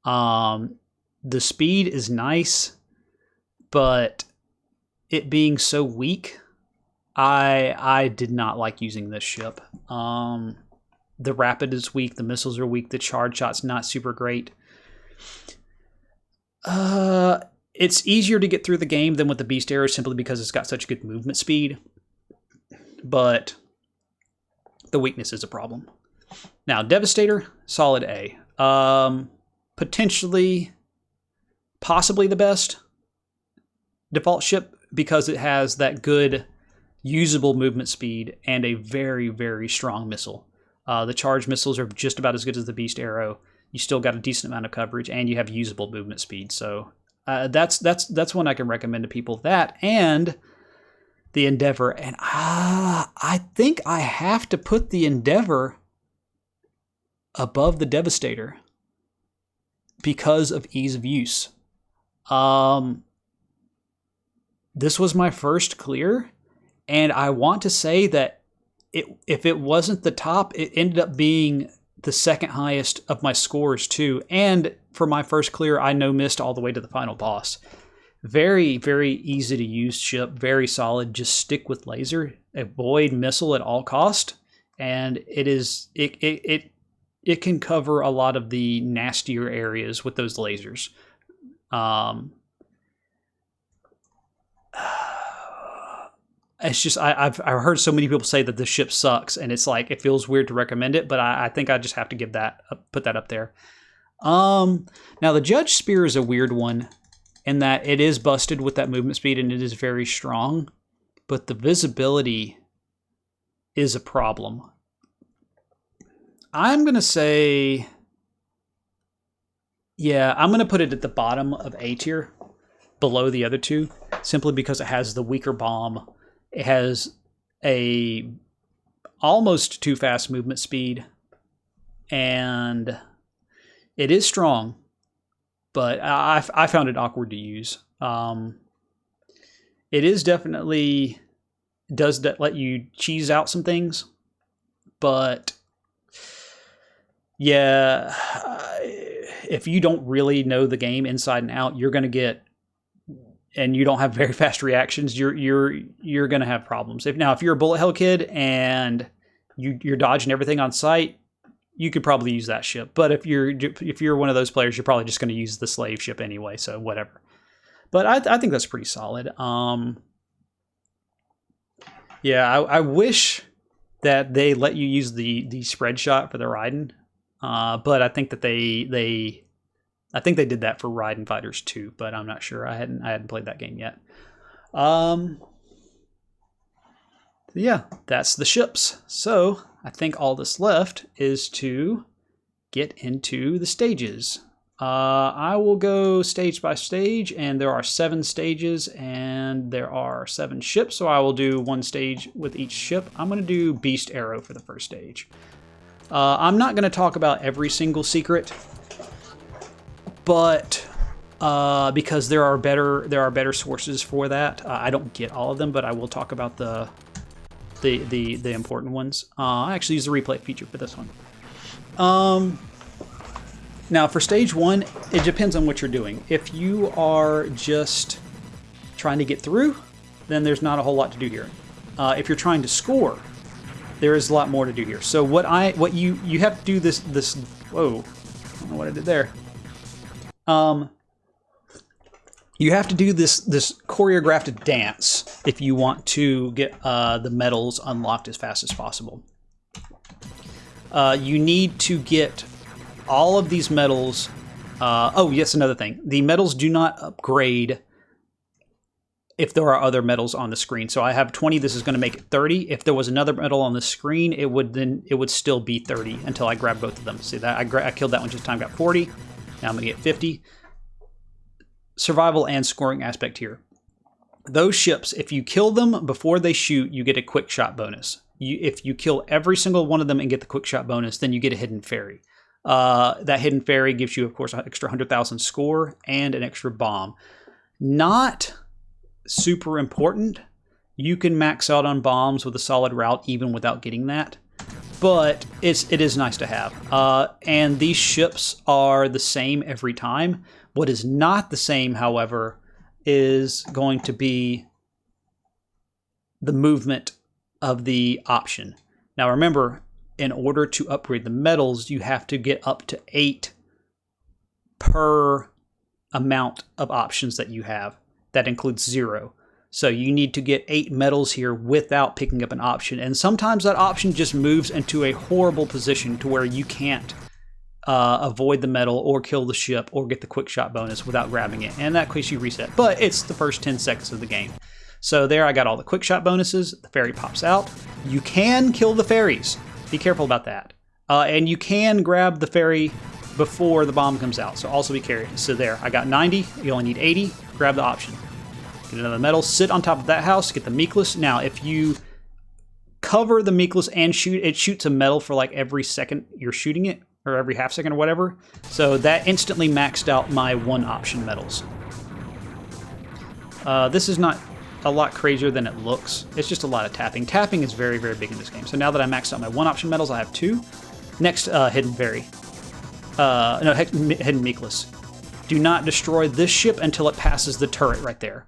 The speed is nice, but it being so weak, I did not like using this ship. The rapid is weak, the missiles are weak, the charge shot's not super great. It's easier to get through the game than with the Beast Arrow simply because it's got such good movement speed. But the weakness is a problem. Now, Devastator, solid A. Potentially, possibly the best default ship because it has that good usable movement speed and a very, very strong missile. The charge missiles are just about as good as the Beast Arrow. You still got a decent amount of coverage, and you have usable movement speed. So that's one I can recommend to people. That and the Endeavor. And I think I have to put the Endeavor above the Devastator because of ease of use. This was my first clear, and I want to say that if it wasn't the top, it ended up being the second highest of my scores too. And for my first clear, I no-missed all the way to the final boss. Very, very easy to use ship, very solid. Just stick with laser, avoid missile at all cost, and it can cover a lot of the nastier areas with those lasers. It's just I've heard so many people say that the ship sucks, and it's like it feels weird to recommend it, but I think I just have to put that up there. Now the Judge Spear is a weird one in that it is busted with that movement speed and it is very strong, but the visibility is a problem. I'm gonna say, yeah, I'm gonna put it at the bottom of A tier, below the other two, simply because it has the weaker bomb. It has a almost too fast movement speed, and it is strong, but I found it awkward to use. It is definitely does that let you cheese out some things, but yeah, if you don't really know the game inside and out, you're going to get, and you don't have very fast reactions, you're gonna have problems. If you're a bullet hell kid and you're dodging everything on sight, you could probably use that ship. But if you're one of those players, you're probably just gonna use the slave ship anyway. So whatever. But I think that's pretty solid. Yeah, I wish that they let you use the spread shot for the Raiden, but I think that they did that for Raiden Fighters 2, but I'm not sure. I hadn't played that game yet. Yeah, that's the ships. So I think all that's left is to get into the stages. I will go stage by stage, and there are 7 stages, and there are 7 ships, so I will do 1 stage with each ship. I'm going to do Beast Arrow for the first stage. I'm not going to talk about every single secret, but because there are better sources for that. I don't get all of them, but I will talk about the important ones. I actually use the replay feature for this one. Now for stage 1, it depends on what you're doing. If you are just trying to get through, then there's not a whole lot to do here. If you're trying to score, there is a lot more to do here. So what you have to do this whoa, I don't know what I did there. You have to do this choreographed dance if you want to get the medals unlocked as fast as possible. You need to get all of these medals. Oh, yes, another thing. The medals do not upgrade if there are other medals on the screen. So I have 20. This is going to make it 30. If there was another medal on the screen, it would still be 30 until I grab both of them. See that I killed that one just time, got 40. Now I'm going to get 50. Survival and scoring aspect here. Those ships, if you kill them before they shoot, you get a quick shot bonus. If you kill every single one of them and get the quick shot bonus, then you get a hidden fairy. That hidden fairy gives you, of course, an extra 100,000 score and an extra bomb. Not super important, You can max out on bombs with a solid route even without getting that. But it is nice to have. And these ships are the same every time. What is not the same, however, is going to be the movement of the option. Now remember, in order to upgrade the medals, you have to get up to 8 per amount of options that you have. That includes 0. So you need to get 8 medals here without picking up an option. And sometimes that option just moves into a horrible position to where you can't avoid the medal or kill the ship or get the quick shot bonus without grabbing it. And that quick you reset. But it's the first 10 seconds of the game. So there I got all the quick shot bonuses. The ferry pops out. You can kill the ferries. Be careful about that. And you can grab the ferry before the bomb comes out. So also be careful. So there, I got 90. You only need 80. Grab the option. Get another medal, sit on top of that house, get the Meekless. Now, if you cover the Meekless and shoot, it shoots a medal for like every second you're shooting it, or every half second or whatever. So that instantly maxed out my 1 option medals. This is not a lot crazier than it looks. It's just a lot of tapping. Tapping is very, very big in this game. So now that I maxed out my 1 option medals, I have 2. Next, Hidden Ferry. No, Hidden Meekless. Do not destroy this ship until it passes the turret right there.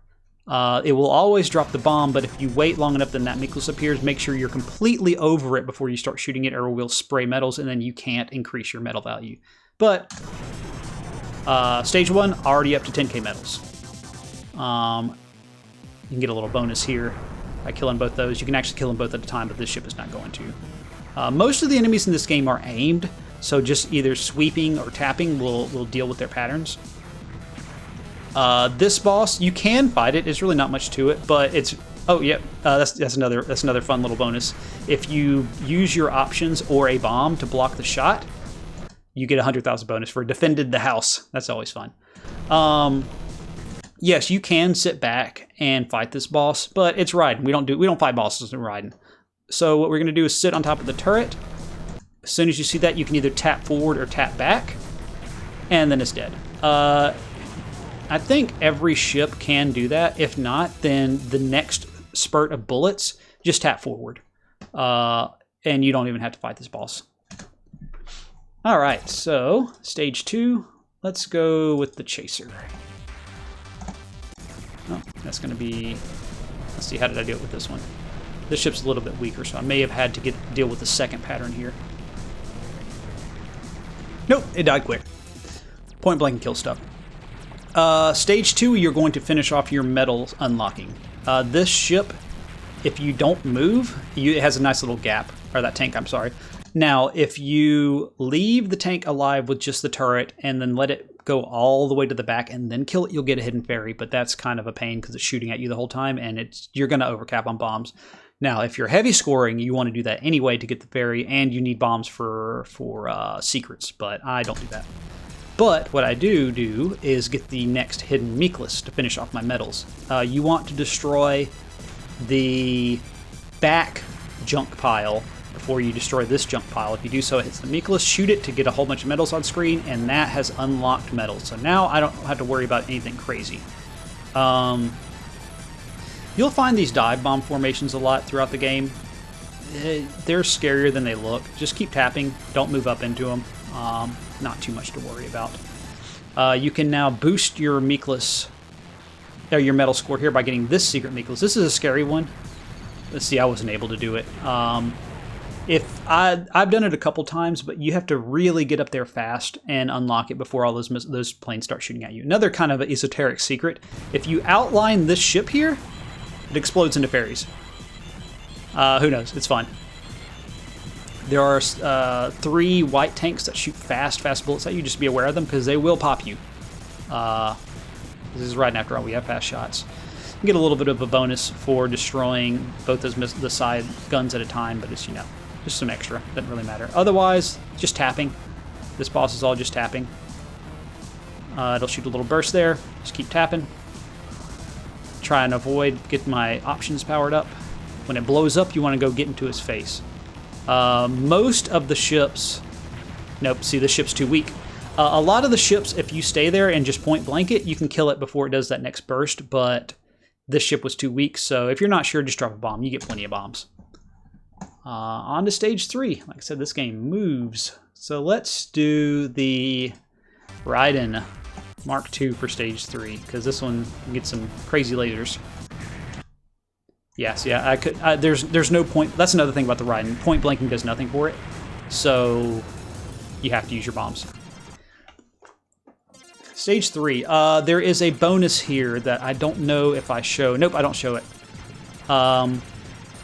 It will always drop the bomb, but if you wait long enough then that Meekless appears, make sure you're completely over it before you start shooting it, or it will spray medals, and then you can't increase your medal value. But stage 1, already up to 10k medals. You can get a little bonus here by killing both those. You can actually kill them both at a time, but this ship is not going to. Most of the enemies in this game are aimed, so just either sweeping or tapping will deal with their patterns. This boss, you can fight it. It's really not much to it, but it's... Oh, yeah, that's another fun little bonus. If you use your options or a bomb to block the shot, you get 100,000 bonus for defended the house. That's always fun. Yes, you can sit back and fight this boss, but it's Raiden. We don't fight bosses in Raiden. So what we're gonna do is sit on top of the turret. As soon as you see that, you can either tap forward or tap back, and then it's dead. I think every ship can do that. If not, then the next spurt of bullets, just tap forward. And you don't even have to fight this boss. All right, so stage 2, let's go with the Chaser. Oh, that's gonna be, let's see, how did I do it with this one? This ship's a little bit weaker, so I may have had to deal with the second pattern here. Nope, it died quick. Point blank and kill stuff. Stage 2, you're going to finish off your medals unlocking. This ship, if you don't move, it has a nice little gap, or that tank, I'm sorry. Now, if you leave the tank alive with just the turret and then let it go all the way to the back and then kill it, you'll get a hidden ferry, but that's kind of a pain because it's shooting at you the whole time and you're going to overcap on bombs. Now, if you're heavy scoring, you want to do that anyway to get the ferry, and you need bombs for secrets, but I don't do that. But what I do is get the next hidden Meekless to finish off my medals. You want to destroy the back junk pile before you destroy this junk pile. If you do so, it hits the Meekless, shoot it to get a whole bunch of medals on screen, and that has unlocked medals. So now I don't have to worry about anything crazy. You'll find these dive bomb formations a lot throughout the game. They're scarier than they look. Just keep tapping. Don't move up into them. Not too much to worry about. You can now boost your Meekless, or your medal score here by getting this secret Meekless. This is a scary one. Let's see, I wasn't able to do it. I've done it a couple times, but you have to really get up there fast and unlock it before all those planes start shooting at you. Another kind of esoteric secret: if you outline this ship here, it explodes into ferries. Who knows? It's fun. There are 3 white tanks that shoot fast bullets at you. Just be aware of them because they will pop you. This is Raiden after all. We have fast shots. You get a little bit of a bonus for destroying both the side guns at a time, but it's, just some extra. Doesn't really matter. Otherwise, just tapping. This boss is all just tapping. It'll shoot a little burst there. Just keep tapping. Try and avoid, get my options powered up. When it blows up, you want to go get into his face. Most of the ships... Nope, see, the ship's too weak. A lot of the ships, if you stay there and just point blank it, you can kill it before it does that next burst, but this ship was too weak. So if you're not sure, just drop a bomb. You get plenty of bombs. On to stage 3. Like I said, this game moves. So let's do the Raiden Mark II for stage 3, because this one gets some crazy lasers. Yes, yeah, I could. There's no point. That's another thing about the Raiden. Point blanking does nothing for it, so you have to use your bombs. Stage 3. There is a bonus here that I don't know if I show. Nope, I don't show it.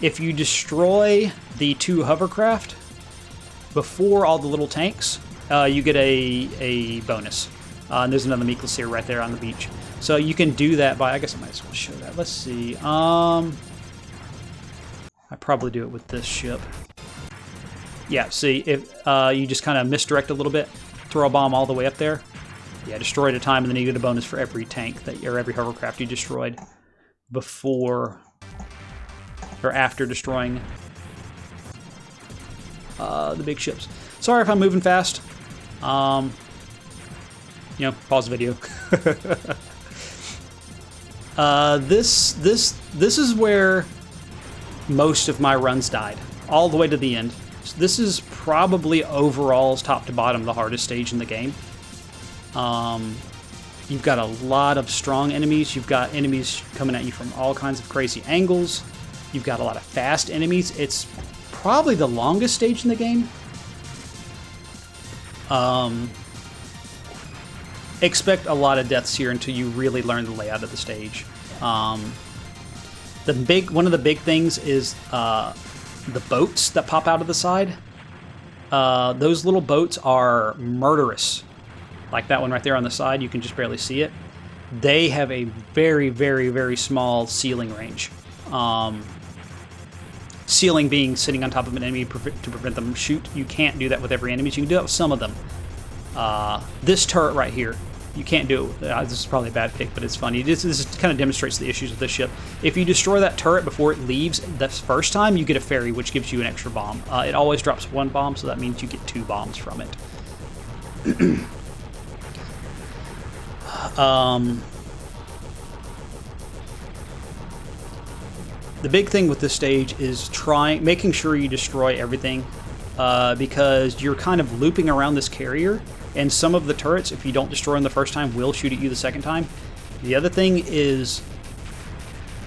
If you destroy the 2 hovercraft before all the little tanks, you get a bonus. And there's another Miklas here right there on the beach. So you can do that by, I guess I might as well show that. Let's see. I probably do it with this ship. Yeah, see, if you just kind of misdirect a little bit, throw a bomb all the way up there. Yeah, destroy at a time, and then you get a bonus for every tank that, or every hovercraft you destroyed before or after destroying the big ships. Sorry if I'm moving fast. You know, pause the video. This is where most of my runs died, all the way to the end. So this is probably overall, top to bottom, the hardest stage in the game. You've got a lot of strong enemies. You've got enemies coming at you from all kinds of crazy angles. You've got a lot of fast enemies. It's probably the longest stage in the game. Expect a lot of deaths here until you really learn the layout of the stage. One of the big things is the boats that pop out of the side. Those little boats are murderous. Like that one right there on the side, you can just barely see it. They have a very, very, very small ceiling range. Ceiling being sitting on top of an enemy to prevent them from shoot. You can't do that with every enemy. You can do that with some of them. This turret right here, you can't do it. This is probably a bad pick, but it's funny. This kind of demonstrates the issues with this ship. If you destroy that turret before it leaves the first time, you get a ferry, which gives you an extra bomb. It always drops 1 bomb, so that means you get 2 bombs from it. The big thing with this stage is making sure you destroy everything, because you're kind of looping around this carrier, and some of the turrets, if you don't destroy them the first time, will shoot at you the second time. The other thing is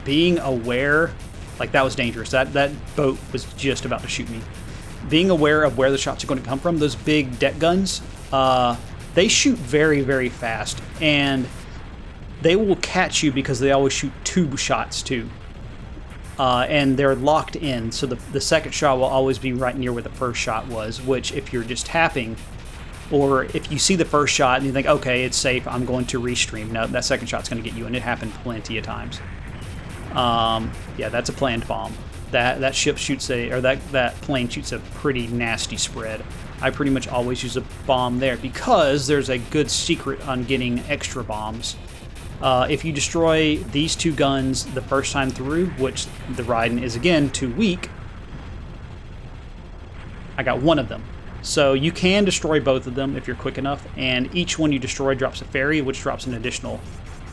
being aware, like that was dangerous. That boat was just about to shoot me. Being aware of where the shots are going to come from. Those big deck guns, they shoot very, very fast, and they will catch you because they always shoot 2 shots too. And they're locked in, so the second shot will always be right near where the first shot was, which if you're just tapping, or if you see the first shot and you think, okay, it's safe, I'm going to restream. No, that second shot's going to get you, and it happened plenty of times. Yeah, that's a planned bomb. That ship shoots that plane shoots a pretty nasty spread. I pretty much always use a bomb there because there's a good secret on getting extra bombs. If you destroy these 2 guns the first time through, which the Raiden is again too weak, I got 1 of them. So you can destroy both of them if you're quick enough, and each one you destroy drops a ferry, which drops an additional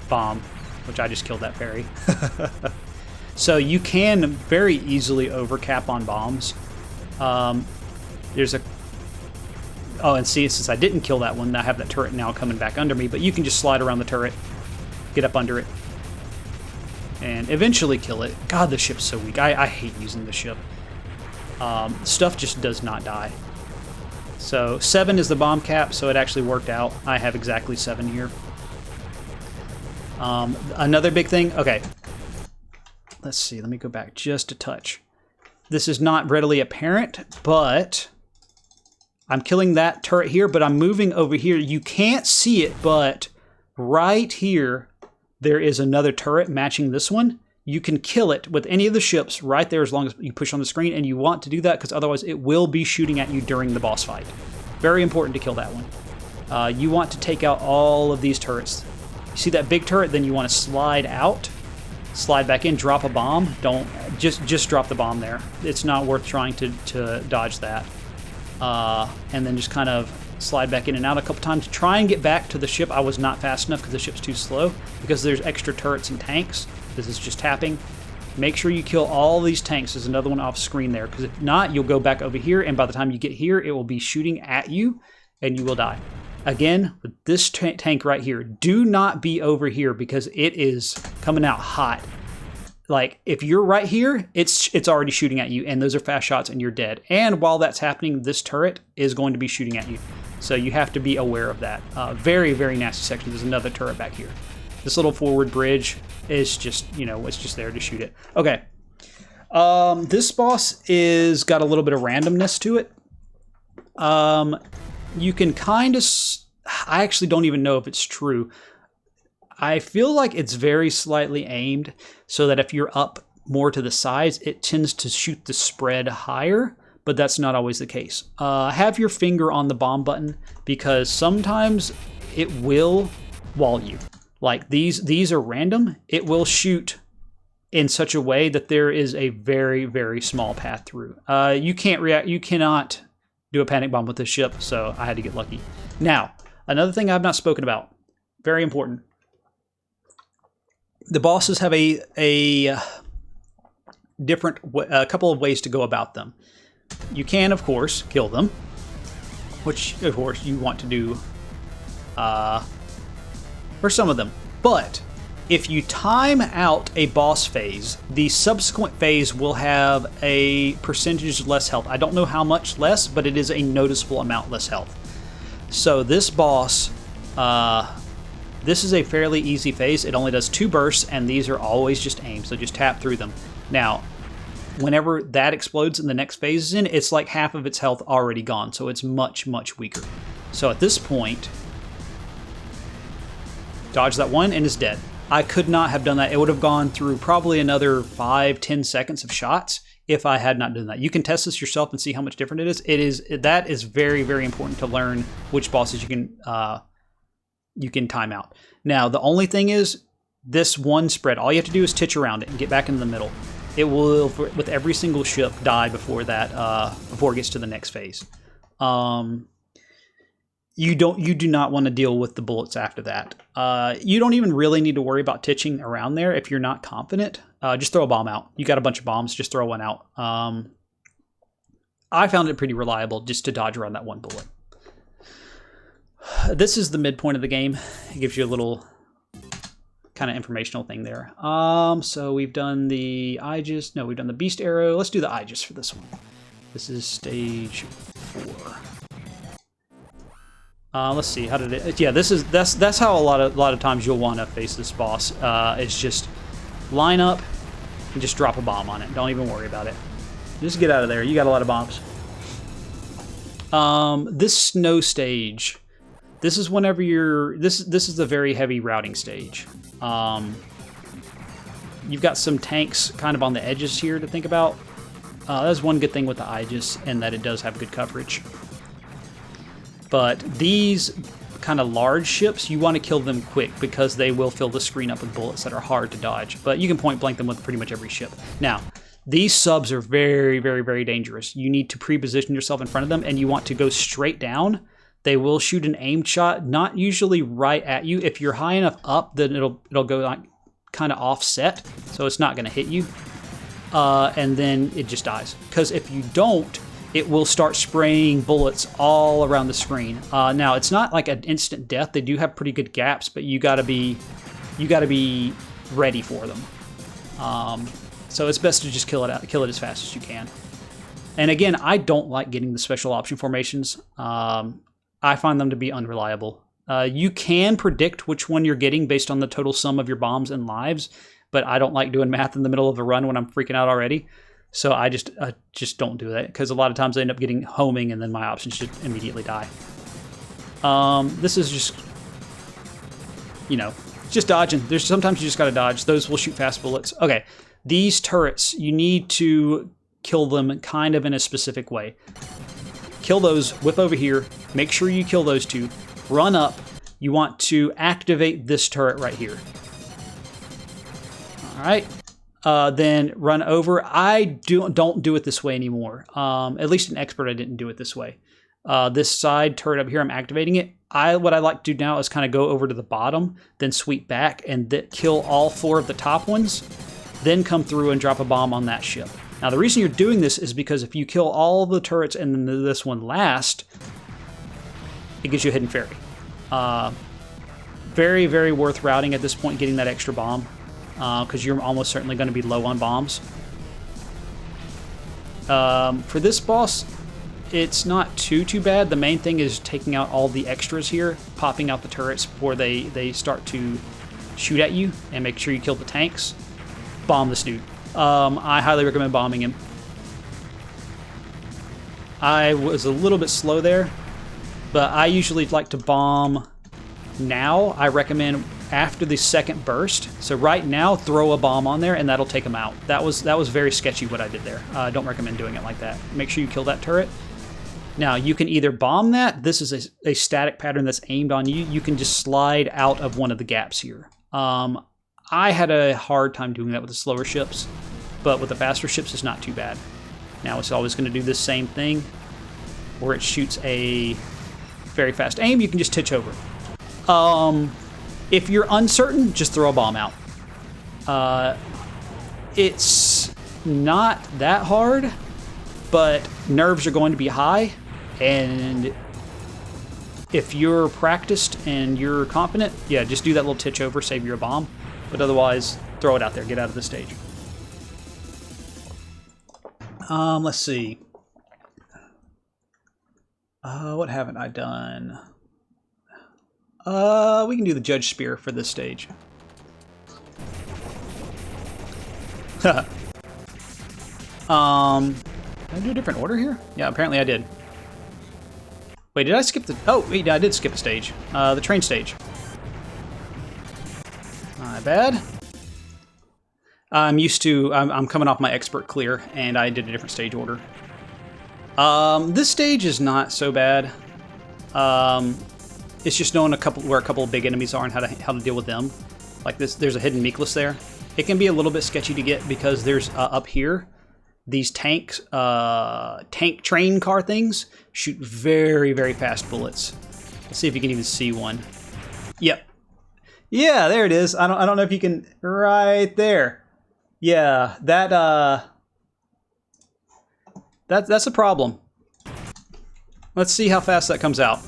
bomb, which I just killed that ferry. So you can very easily overcap on bombs. Oh, and see, since I didn't kill that one, I have that turret now coming back under me, but you can just slide around the turret, get up under it, and eventually kill it. God, the ship's so weak. I hate using the ship. Stuff just does not die. So 7 is the bomb cap, so it actually worked out. I have exactly 7 here. Another big thing, okay. Let's see, let me go back just a touch. This is not readily apparent, but I'm killing that turret here, but I'm moving over here. You can't see it, but right here, there is another turret matching this one. You can kill it with any of the ships right there as long as you push on the screen, and you want to do that because otherwise it will be shooting at you during the boss fight. Very important to kill that one. You want to take out all of these turrets. You see that big turret, then you want to slide out, slide back in, drop a bomb. Don't just drop the bomb there. It's not worth trying to dodge that. And then just kind of slide back in and out a couple times. Try and get back to the ship. I was not fast enough because the ship's too slow, because there's extra turrets and tanks. This is just tapping. Make sure you kill all these tanks. There's another one off screen there, because if not, you'll go back over here, and by the time you get here, it will be shooting at you, and you will die. Again, with this tank right here, do not be over here, because it is coming out hot. Like, if you're right here, it's already shooting at you, and those are fast shots, and you're dead. And while that's happening, this turret is going to be shooting at you. So you have to be aware of that. Very, very nasty section. There's another turret back here. This little forward bridge is just, you know, it's just there to shoot it. Okay. This boss is got a little bit of randomness to it. You can kind of... I actually don't even know if it's true. I feel like it's very slightly aimed so that if you're up more to the sides, it tends to shoot the spread higher, but that's not always the case. Have your finger on the bomb button, because sometimes it will wall you. Like these are random. It will shoot in such a way that there is a very, very small path through. You can't react. You cannot do a panic bomb with this ship, so I had to get lucky. Now, another thing I've not spoken about, very important. The bosses have a couple of ways to go about them. You can, of course, kill them, which, of course, you want to do for some of them. But if you time out a boss phase, the subsequent phase will have a percentage less health. I don't know how much less, but it is a noticeable amount less health. So this boss, this is a fairly easy phase. It only does 2 bursts, and these are always just aimed, so just tap through them. Now, whenever that explodes and the next phase is in, it's like half of its health already gone, so it's much, much weaker. So at this point, dodge that one and it's dead. I could not have done that. It would have gone through probably another 5-10 seconds of shots if I had not done that. You can test this yourself and see how much different it is. That is very, very important to learn which bosses you can time out. Now, the only thing is this one spread. All you have to do is titch around it and get back into the middle. It will, with every single ship, die before that, before it gets to the next phase. You do not want to deal with the bullets after that. You don't even really need to worry about titching around there if you're not confident. Just throw a bomb out. You got a bunch of bombs, just throw one out. I found it pretty reliable just to dodge around that one bullet. This is the midpoint of the game. It gives you a little kind of informational thing there. So we've done the Aegis. No, we've done the Beast Arrow. Let's do the Aegis for this one. This is stage 4. Let's see. How did it? Yeah, that's how a lot of times you'll want to face this boss. It's just line up and just drop a bomb on it. Don't even worry about it. Just get out of there. You got a lot of bombs. This snow stage. This is whenever you're... This is a very heavy routing stage. You've got some tanks kind of on the edges here to think about. That's one good thing with the Aegis, and that it does have good coverage. But these kind of large ships, you want to kill them quick because they will fill the screen up with bullets that are hard to dodge. But you can point blank them with pretty much every ship. Now, these subs are very, very, very dangerous. You need to pre-position yourself in front of them, and you want to go straight down. They will shoot an aimed shot, not usually right at you. If you're high enough up, then it'll go like kind of offset, so it's not going to hit you. And then it just dies. Because if you don't, it will start spraying bullets all around the screen. Now, it's not like an instant death. They do have pretty good gaps, but you gotta be ready for them. So it's best to just kill it as fast as you can. And again, I don't like getting the special option formations. I find them to be unreliable. You can predict which one you're getting based on the total sum of your bombs and lives, but I don't like doing math in the middle of a run when I'm freaking out already. So I just don't do that, because a lot of times I end up getting homing and then my options should immediately die. This is just, just dodging. There's sometimes you just got to dodge. Those will shoot fast bullets. Okay, these turrets, you need to kill them kind of in a specific way. Kill those, whip over here, make sure you kill those two, run up. You want to activate this turret right here. All right. Then run over. I don't do it this way anymore. At least an expert, I didn't do it this way. This side turret up here, I'm activating it. What I like to do now is kind of go over to the bottom, then sweep back and kill all 4 of the top ones, then come through and drop a bomb on that ship. Now the reason you're doing this is because if you kill all the turrets and then this one last, it gives you a hidden fairy. Very, very worth routing at this point, getting that extra bomb, because you're almost certainly going to be low on bombs. For this boss, it's not too bad. The main thing is taking out all the extras here, popping out the turrets before they start to shoot at you, and make sure you kill the tanks. Bomb this dude. I highly recommend bombing him. I was a little bit slow there, but I usually like to bomb now. I recommend after the second burst. So right now, throw a bomb on there, and that'll take him out. That was very sketchy what I did there. I don't recommend doing it like that. Make sure you kill that turret. Now, you can either bomb that. This is a static pattern that's aimed on you. You can just slide out of one of the gaps here. I had a hard time doing that with the slower ships, but with the faster ships, it's not too bad. Now, it's always going to do this same thing, where it shoots a very fast aim. You can just titch over. If you're uncertain, just throw a bomb out. It's not that hard, but nerves are going to be high, and if you're practiced and you're confident, yeah, just do that little titch over, save your bomb. But otherwise, throw it out there. Get out of the stage. Let's see. What haven't I done? We can do the Judge Spear for this stage. Did I do a different order here? Yeah, apparently I did. Wait, did I skip the... Oh, wait, I did skip a stage. The train stage. Not bad. I'm used to... I'm coming off my expert clear, and I did a different stage order. This stage is not so bad. It's just knowing where a couple of big enemies are and how to deal with them. Like this, there's a hidden Meekless there. It can be a little bit sketchy to get because there's up here, these tank train car things shoot very, very fast bullets. Let's see if you can even see one. Yep. Yeah, there it is. I don't know if you can... Right there. Yeah, that's a problem. Let's see how fast that comes out.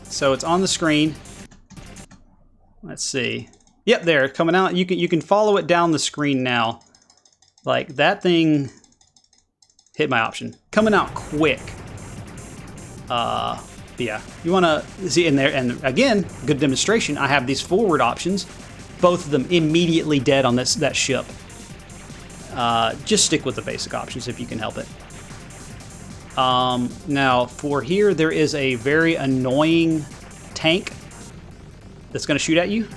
So it's on the screen. Let's see. Yep, there, coming out. You can follow it down the screen now. Like, that thing hit my option. Coming out quick. Yeah, you want to see in there, and again, good demonstration. I have these forward options, both of them immediately dead on that ship. Just stick with the basic options if you can help it. Now, for here, there is a very annoying tank that's going to shoot at you.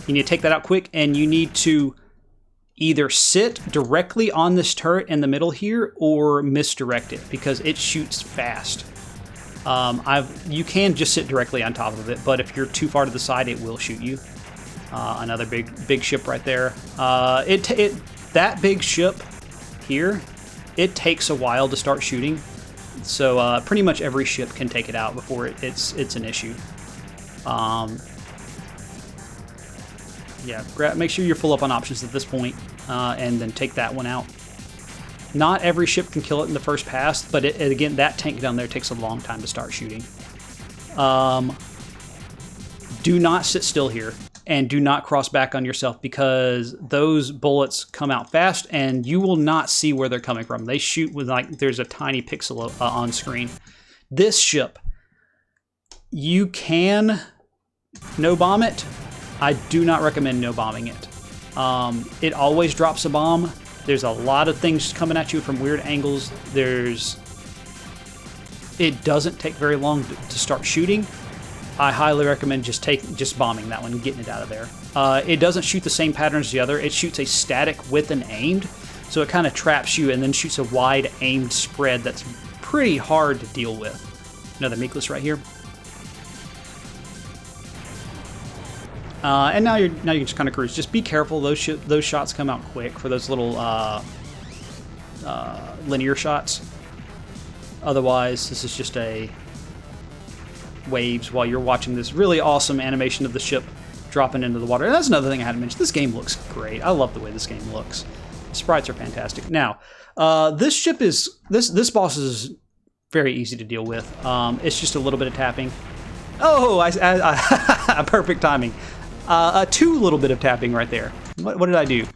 You need to take that out quick, and you need to either sit directly on this turret in the middle here or misdirect it because it shoots fast. You can just sit directly on top of it, but if you're too far to the side, it will shoot you. Another big ship right there. That big ship here, it takes a while to start shooting. So pretty much every ship can take it out before it's an issue. Yeah, make sure you're full up on options at this point, and then take that one out. Not every ship can kill it in the first pass, but again, that tank down there takes a long time to start shooting. Do not sit still here, and do not cross back on yourself because those bullets come out fast, and you will not see where they're coming from. They shoot with, like, there's a tiny pixel on screen. This ship, you can no-bomb it. I do not recommend no-bombing it. It always drops a bomb. There's a lot of things coming at you from weird angles. It doesn't take very long to start shooting. I highly recommend just bombing that one and getting it out of there. It doesn't shoot the same pattern as the other. It shoots a static with an aimed, so it kind of traps you and then shoots a wide aimed spread that's pretty hard to deal with. Another Meekless right here. And now you can just kind of cruise. Just be careful; those shots come out quick for those little linear shots. Otherwise, this is just a waves while you're watching this really awesome animation of the ship dropping into the water. And that's another thing I had to mention. This game looks great. I love the way this game looks. The sprites are fantastic. Now, this ship is this boss is very easy to deal with. It's just a little bit of tapping. Oh, perfect timing. Too little bit of tapping right there. What did I do?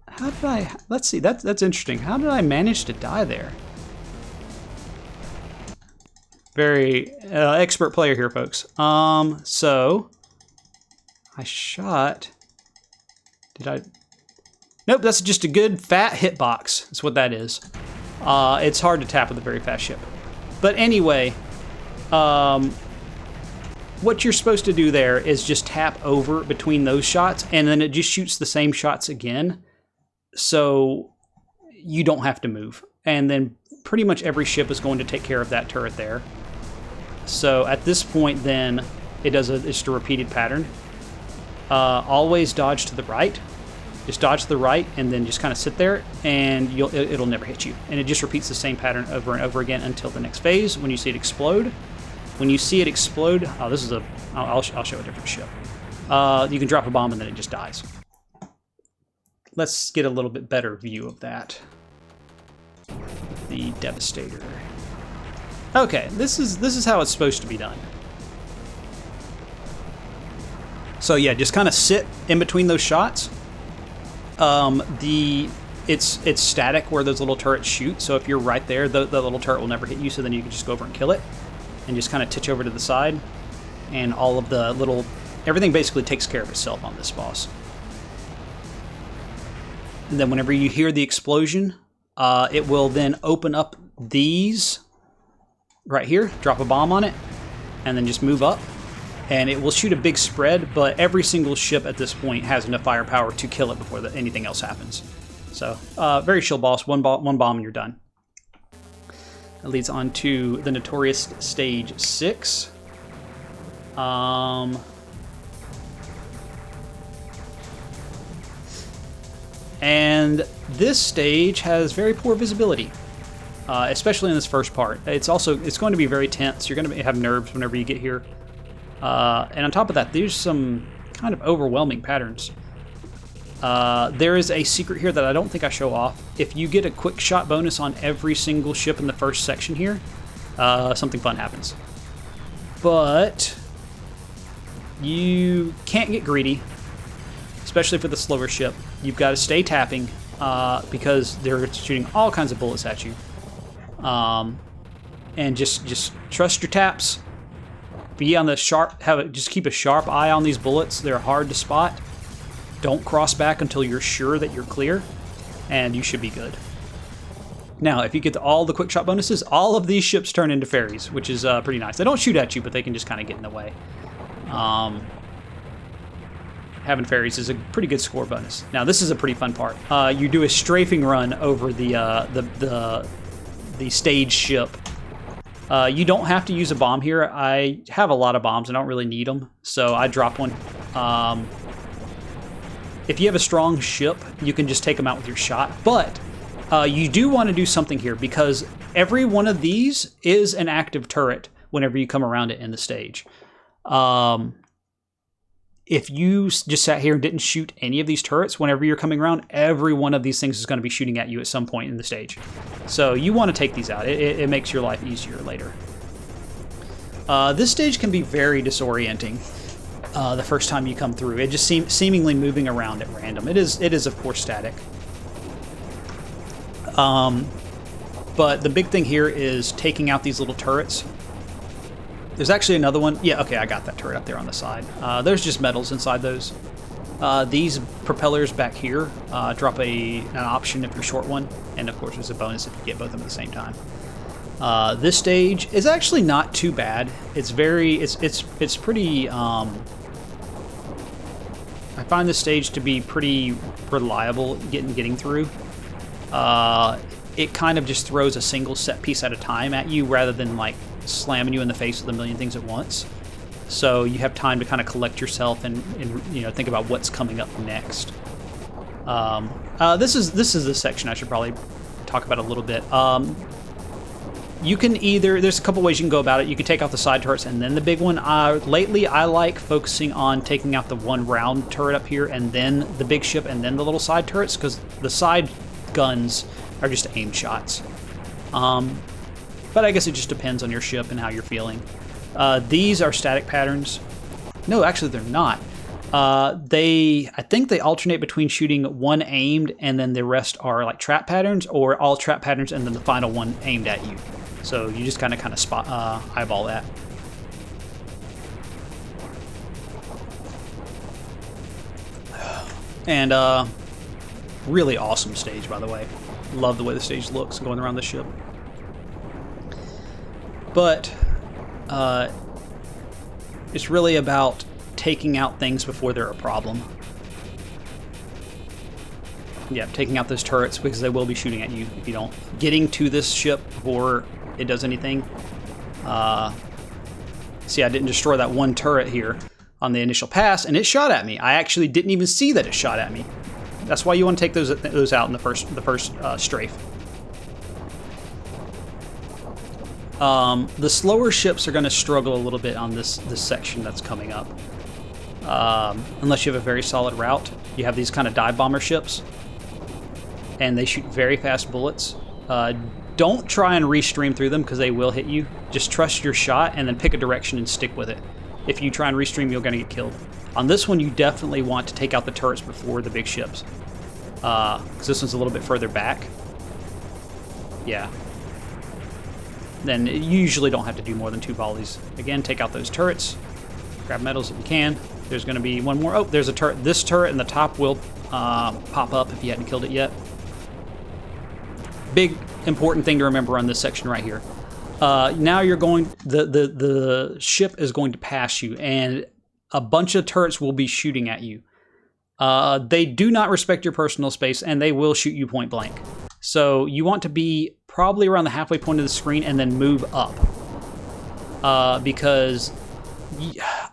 How did I? Let's see. That's interesting. How did I manage to die there? Very expert player here, folks. So I shot. Did I? Nope. That's just a good fat hitbox. That's what that is. It's hard to tap with a very fast ship. But anyway, what you're supposed to do there is just tap over between those shots, and then it just shoots the same shots again. So you don't have to move. And then pretty much every ship is going to take care of that turret there. So at this point, then, it's just a repeated pattern. Always dodge to the right. Just dodge to the right, and then just kind of sit there, and it'll never hit you. And it just repeats the same pattern over and over again until the next phase, when you see it explode. When you see it explode, I'll show a different ship. You can drop a bomb, and then it just dies. Let's get a little bit better view of that. The Devastator. Okay, this is how it's supposed to be done. So yeah, just kind of sit in between those shots. It's static where those little turrets shoot. So if you're right there, the little turret will never hit you. So then you can just go over and kill it, and just kind of titch over to the side, and all of the everything basically takes care of itself on this boss. And then whenever you hear the explosion, it will then open up these right here, drop a bomb on it, and then just move up. And it will shoot a big spread, but every single ship at this point has enough firepower to kill it before anything else happens. So, very chill boss. One bomb and you're done. That leads on to the notorious stage 6. And this stage has very poor visibility, especially in this first part. It's going to be very tense. You're going to have nerves whenever you get here. And on top of that, there's some kind of overwhelming patterns. There is a secret here that I don't think I show off. If you get a quick shot bonus on every single ship in the first section here, something fun happens. But you can't get greedy, especially for the slower ship. You've got to stay tapping because they're shooting all kinds of bullets at you. And just trust your taps. Be on the sharp. Just keep a sharp eye on these bullets. They're hard to spot. Don't cross back until you're sure that you're clear, and you should be good. Now, if you get all the quick shot bonuses, all of these ships turn into fairies, which is pretty nice. They don't shoot at you, but they can just kind of get in the way. Having fairies is a pretty good score bonus. Now, this is a pretty fun part. You do a strafing run over the stage ship. You don't have to use a bomb here. I have a lot of bombs. I don't really need them, so I drop one. If you have a strong ship, you can just take them out with your shot. But you do want to do something here, because every one of these is an active turret whenever you come around it in the stage. If you just sat here and didn't shoot any of these turrets, whenever you're coming around, every one of these things is going to be shooting at you at some point in the stage. So you want to take these out. It makes your life easier later. This stage can be very disorienting the first time you come through. It just seemingly moving around at random. It is of course static. But the big thing here is taking out these little turrets. There's actually another one. Yeah, okay, I got that turret up there on the side. There's just metals inside those. These propellers back here drop an option if you're short one, and of course there's a bonus if you get both of them at the same time. This stage is actually not too bad. It's pretty. I find this stage to be pretty reliable getting through. It kind of just throws a single set piece at a time at you rather than like slamming you in the face with a million things at once. So you have time to kind of collect yourself and think about what's coming up next. This is the section I should probably talk about a little bit. You can either, there's a couple ways you can go about it. You can take out the side turrets and then the big one. Lately, I like focusing on taking out the one round turret up here and then the big ship and then the little side turrets, because the side guns are just aim shots. But I guess it just depends on your ship and how you're feeling. These are static patterns. No, actually they're not. I think they alternate between shooting one aimed and then the rest are like trap patterns, or all trap patterns and then the final one aimed at you. So you just kind of spot eyeball that. And really awesome stage, by the way. Love the way the stage looks going around the ship. But it's really about taking out things before they're a problem. Yeah, taking out those turrets, because they will be shooting at you if you don't. Getting to this ship before it does anything. See, I didn't destroy that one turret here on the initial pass, and it shot at me. I actually didn't even see that it shot at me. That's why you want to take those out in the first strafe. The slower ships are going to struggle a little bit on this section that's coming up. Unless you have a very solid route. You have these kind of dive bomber ships, and they shoot very fast bullets. Don't try and restream through them because they will hit you. Just trust your shot and then pick a direction and stick with it. If you try and restream, you're going to get killed. On this one, you definitely want to take out the turrets before the big ships, because this one's a little bit further back. Yeah. Then you usually don't have to do more than 2 volleys. Again, take out those turrets. Grab medals if you can. There's going to be one more. Oh, there's a turret. This turret in the top will pop up if you hadn't killed it yet. Big important thing to remember on this section right here. Now you're going. The ship is going to pass you, and a bunch of turrets will be shooting at you. They do not respect your personal space, and they will shoot you point blank. So you want to be probably around the halfway point of the screen and then move up. Because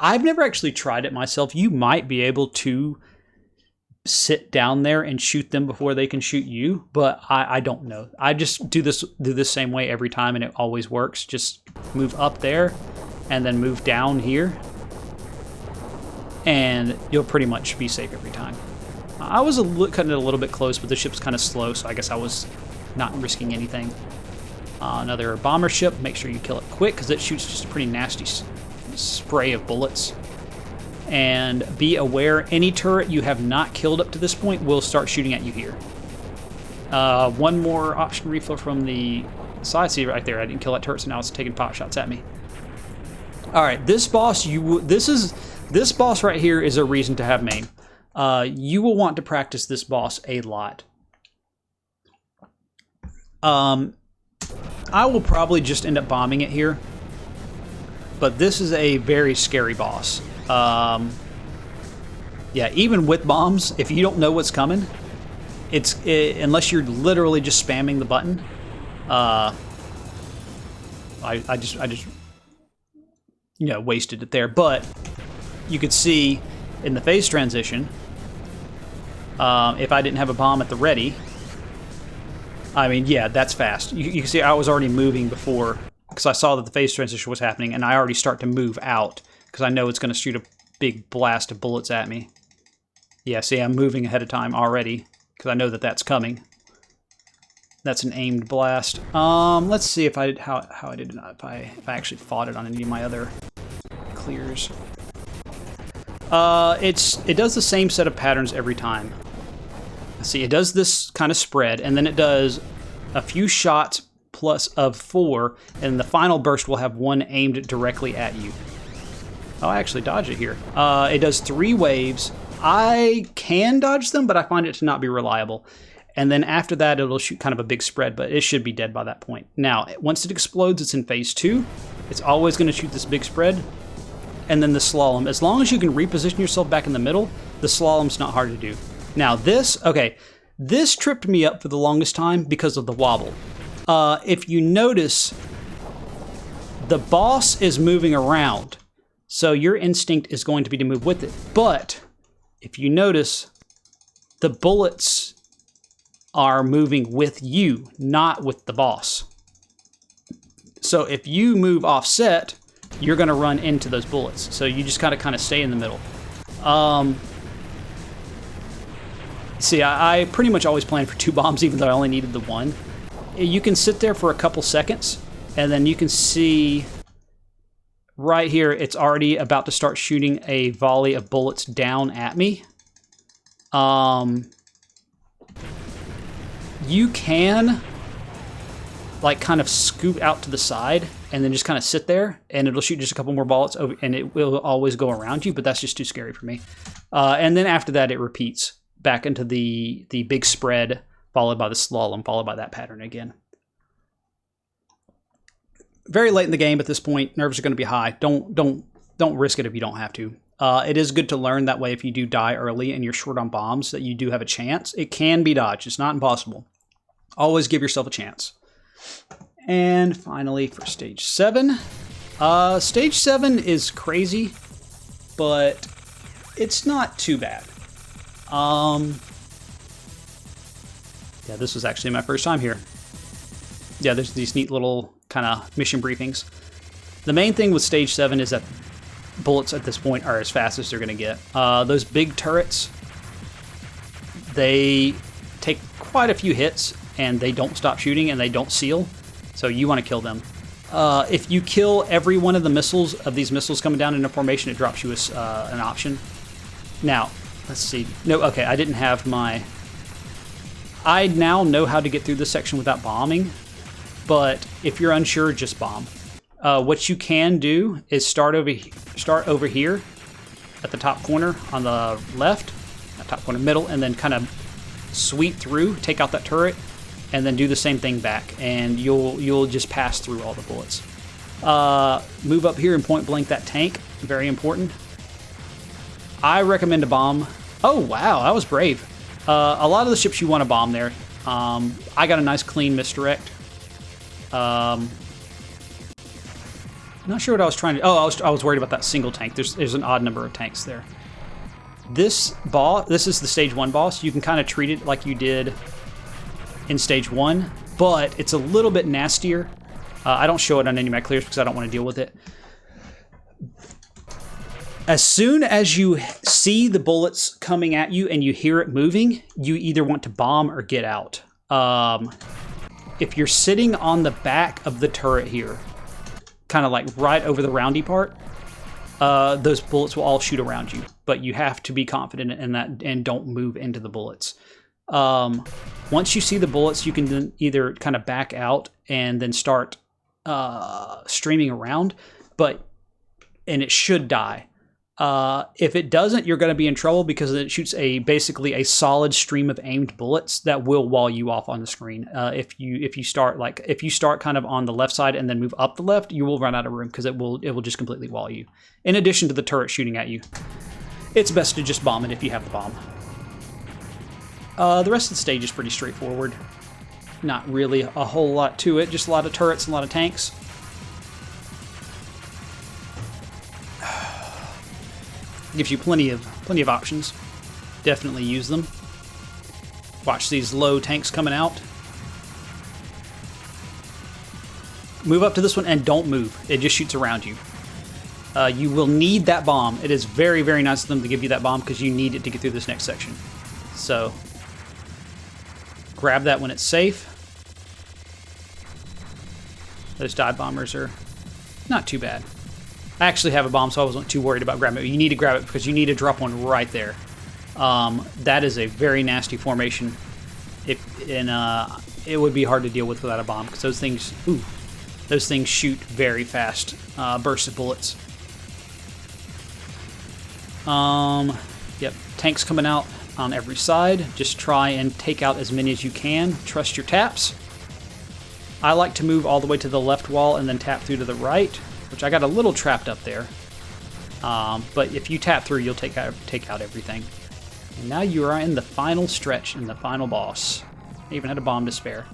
I've never actually tried it myself. You might be able to sit down there and shoot them before they can shoot you, but I don't know. I just do this same way every time, and it always works. Just move up there and then move down here, and you'll pretty much be safe every time. I was cutting it a little bit close, but the ship's kind of slow, so I guess I was not risking anything. Another bomber ship. Make sure you kill it quick, because it shoots just a pretty nasty spray of bullets. And be aware, any turret you have not killed up to this point will start shooting at you here. One more option refill from the side. See right there, I didn't kill that turret, so now it's taking pot shots at me. All right, this boss, this boss right here is a reason to have main. You will want to practice this boss a lot. I will probably just end up bombing it here, but this is a very scary boss. Yeah, even with bombs, if you don't know what's coming, unless you're literally just spamming the button. I just wasted it there. But you could see in the phase transition, if I didn't have a bomb at the ready, I mean, yeah, that's fast. You can see I was already moving before, because I saw that the phase transition was happening, and I already start to move out, because I know it's going to shoot a big blast of bullets at me. Yeah, see, I'm moving ahead of time already, because I know that that's coming. That's an aimed blast. Let's see if I did how I did if I actually fought it on any of my other clears. It does the same set of patterns every time. See, it does this kind of spread, and then it does a few shots plus of 4, and the final burst will have 1 aimed directly at you. Oh, I actually dodged it here. It does 3 waves. I can dodge them, but I find it to not be reliable. And then after that, it'll shoot kind of a big spread, but it should be dead by that point. Now, once it explodes, it's in phase 2. It's always going to shoot this big spread. And then the slalom. As long as you can reposition yourself back in the middle, the slalom's not hard to do. Now this tripped me up for the longest time because of the wobble. If you notice, the boss is moving around, so your instinct is going to be to move with it. But if you notice, the bullets are moving with you, not with the boss. So if you move offset, you're going to run into those bullets. So you just kind of stay in the middle. See, I pretty much always plan for 2 bombs, even though I only needed the 1. You can sit there for a couple seconds, and then you can see right here, it's already about to start shooting a volley of bullets down at me. You can like kind of scoot out to the side and then just kind of sit there, and it'll shoot just a couple more bullets over, and it will always go around you, but that's just too scary for me. And then after that, it repeats back into the big spread, followed by the slalom, followed by that pattern again. Very late in the game at this point, nerves are going to be high. Don't risk it if you don't have to. It is good to learn that way if you do die early and you're short on bombs, that you do have a chance. It can be dodged. It's not impossible. Always give yourself a chance. And finally, for stage 7. Stage 7 is crazy, but it's not too bad. Yeah, this was actually my first time here. Yeah, there's these neat little kind of mission briefings. The main thing with stage 7 is that bullets at this point are as fast as they're going to get. Those big turrets, they take quite a few hits, and they don't stop shooting, and they don't seal. So you want to kill them. If you kill every one of the missiles, of these missiles coming down in a formation, it drops you an option. Now, let's see. No, okay, I didn't have my... I now know how to get through this section without bombing, but if you're unsure, just bomb. What you can do is start over here at the top corner on the left, top corner middle, and then kind of sweep through, take out that turret, and then do the same thing back, and you'll just pass through all the bullets. Move up here and point blank that tank, very important. I recommend a bomb. Oh wow, that was brave. A lot of the ships you want to bomb there. I got a nice clean misdirect. Not sure what I was trying to... Oh, I was worried about that single tank. There's an odd number of tanks there. This is the stage 1 boss. You can kind of treat it like you did in stage 1, but it's a little bit nastier. I don't show it on any of my clears because I don't want to deal with it. As soon as you see the bullets coming at you and you hear it moving, you either want to bomb or get out. If you're sitting on the back of the turret here, kind of like right over the roundy part, those bullets will all shoot around you, but you have to be confident in that and don't move into the bullets. Once you see the bullets, you can then either kind of back out and then start streaming around, and it should die. If it doesn't, you're going to be in trouble because it shoots basically a solid stream of aimed bullets that will wall you off on the screen. If you start kind of on the left side and then move up the left, you will run out of room because it will just completely wall you. In addition to the turret shooting at you, it's best to just bomb it if you have the bomb. The rest of the stage is pretty straightforward. Not really a whole lot to it, just a lot of turrets and a lot of tanks. Gives you plenty of options. Definitely use them. Watch these low tanks coming out. Move up to this one and don't move. It just shoots around you. You will need that bomb. It is very, very nice of them to give you that bomb because you need it to get through this next section. So, grab that when it's safe. Those dive bombers are not too bad. I actually have a bomb, so I wasn't too worried about grabbing it. You need to grab it because you need to drop one right there. That is a very nasty formation. It would be hard to deal with without a bomb because those things shoot very fast bursts of bullets. Yep, tanks coming out on every side. Just try and take out as many as you can. Trust your taps. I like to move all the way to the left wall and then tap through to the right, which I got a little trapped up there. But if you tap through, you'll take out everything. And now you are in the final stretch and the final boss. I even had a bomb to spare.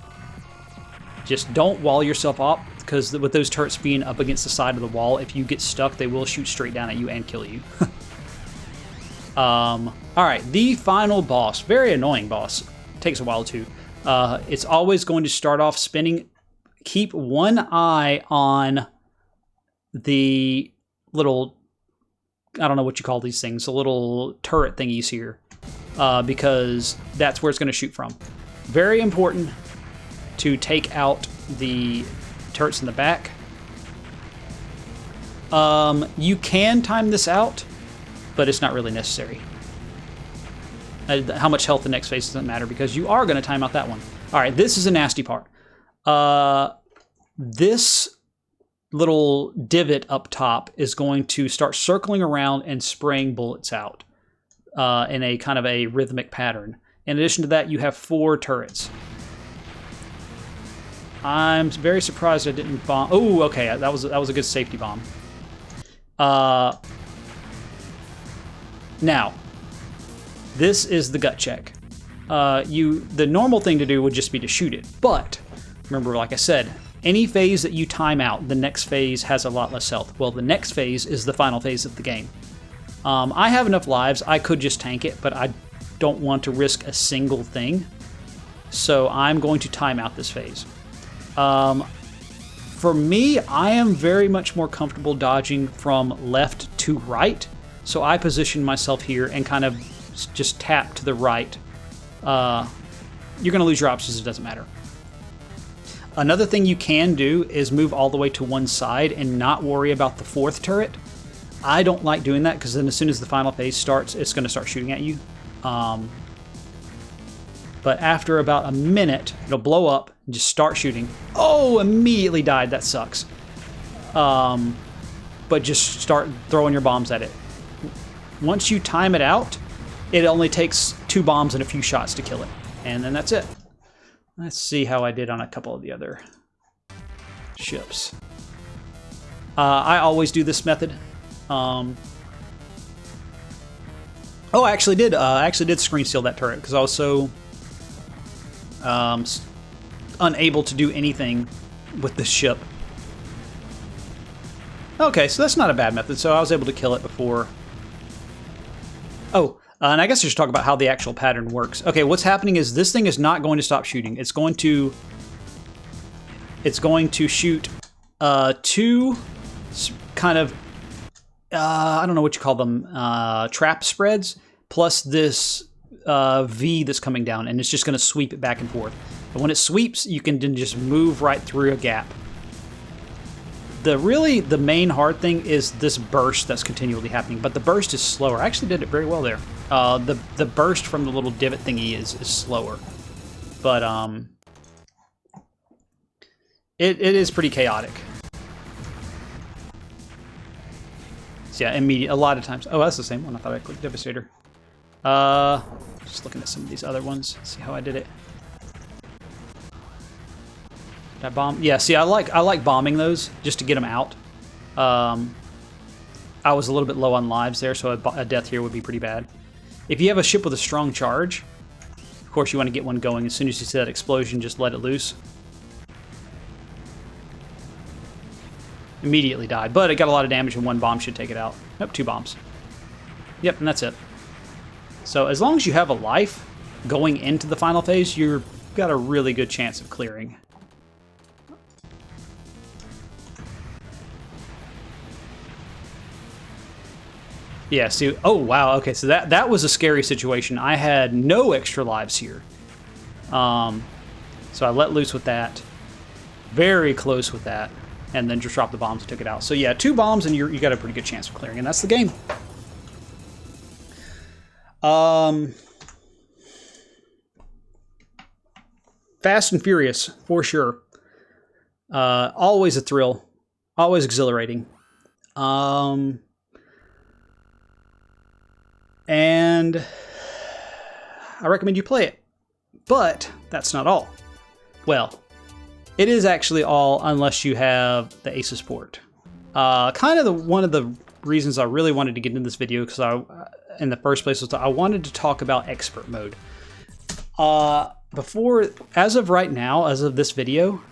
Just don't wall yourself up, because with those turrets being up against the side of the wall, if you get stuck, they will shoot straight down at you and kill you. Alright, the final boss. Very annoying boss. Takes a while too. It's always going to start off spinning keep one eye on the little, I don't know what you call these things, the little turret thingies here, because that's where it's going to shoot from. Very important to take out the turrets in the back. You can time this out, but it's not really necessary. How much health the next phase doesn't matter, because you are going to time out that one. All right, this is a nasty part. This little divot up top is going to start circling around and spraying bullets out in a kind of a rhythmic pattern. In addition to that, you have 4 turrets. I'm very surprised I didn't bomb. Oh, okay, that was a good safety bomb. Now, this is the gut check. The normal thing to do would just be to shoot it, but remember, like I said, any phase that you time out, the next phase has a lot less health. Well, the next phase is the final phase of the game. I have enough lives, I could just tank it, but I don't want to risk a single thing, so I'm going to time out this phase. For me, I am very much more comfortable dodging from left to right, so I position myself here and kind of just tap to the right. You're going to lose your options, it doesn't matter. Another thing you can do is move all the way to one side and not worry about the 4th turret. I don't like doing that, because then as soon as the final phase starts, it's going to start shooting at you. But after about a minute, it'll blow up and just start shooting. Oh, immediately died. That sucks. But just start throwing your bombs at it. Once you time it out, it only takes 2 bombs and a few shots to kill it. And then that's it. Let's see how I did on a couple of the other ships. I always do this method. Oh, I actually did screen seal that turret because I was so unable to do anything with this ship. Okay, so that's not a bad method. So I was able to kill it before. Oh, and I guess I should talk about how the actual pattern works. Okay, what's happening is this thing is not going to stop shooting. It's going to shoot 2 kind of I don't know what you call them, trap spreads, plus this V that's coming down, and it's just going to sweep it back and forth. And when it sweeps, you can then just move right through a gap. The main hard thing is this burst that's continually happening, but the burst is slower. I actually did it very well there. The burst from the little divot thingy is slower, but it is pretty chaotic. So yeah, a lot of times. Oh, that's the same one. I thought I clicked Devastator. Just looking at some of these other ones. See how I did it. Did I bomb? Yeah. See, I like bombing those just to get them out. I was a little bit low on lives there, so a death here would be pretty bad. If you have a ship with a strong charge, of course you want to get one going. As soon as you see that explosion, just let it loose. Immediately died, but it got a lot of damage and 1 bomb should take it out. Nope, 2 bombs. Yep, and that's it. So as long as you have a life going into the final phase, you've got a really good chance of clearing. Yeah, see, oh wow, okay, so that was a scary situation. I had no extra lives here. So I let loose with that. Very close with that. And then just dropped the bombs and took it out. So yeah, 2 bombs and you got a pretty good chance of clearing, and that's the game. Fast and Furious, for sure. Always a thrill. Always exhilarating. And I recommend you play it. But that's not all. Well, it is actually all unless you have the Aegis port. Kind of one of the reasons I really wanted to get into this video, because in the first place, was I wanted to talk about expert mode. As of right now, as of this video,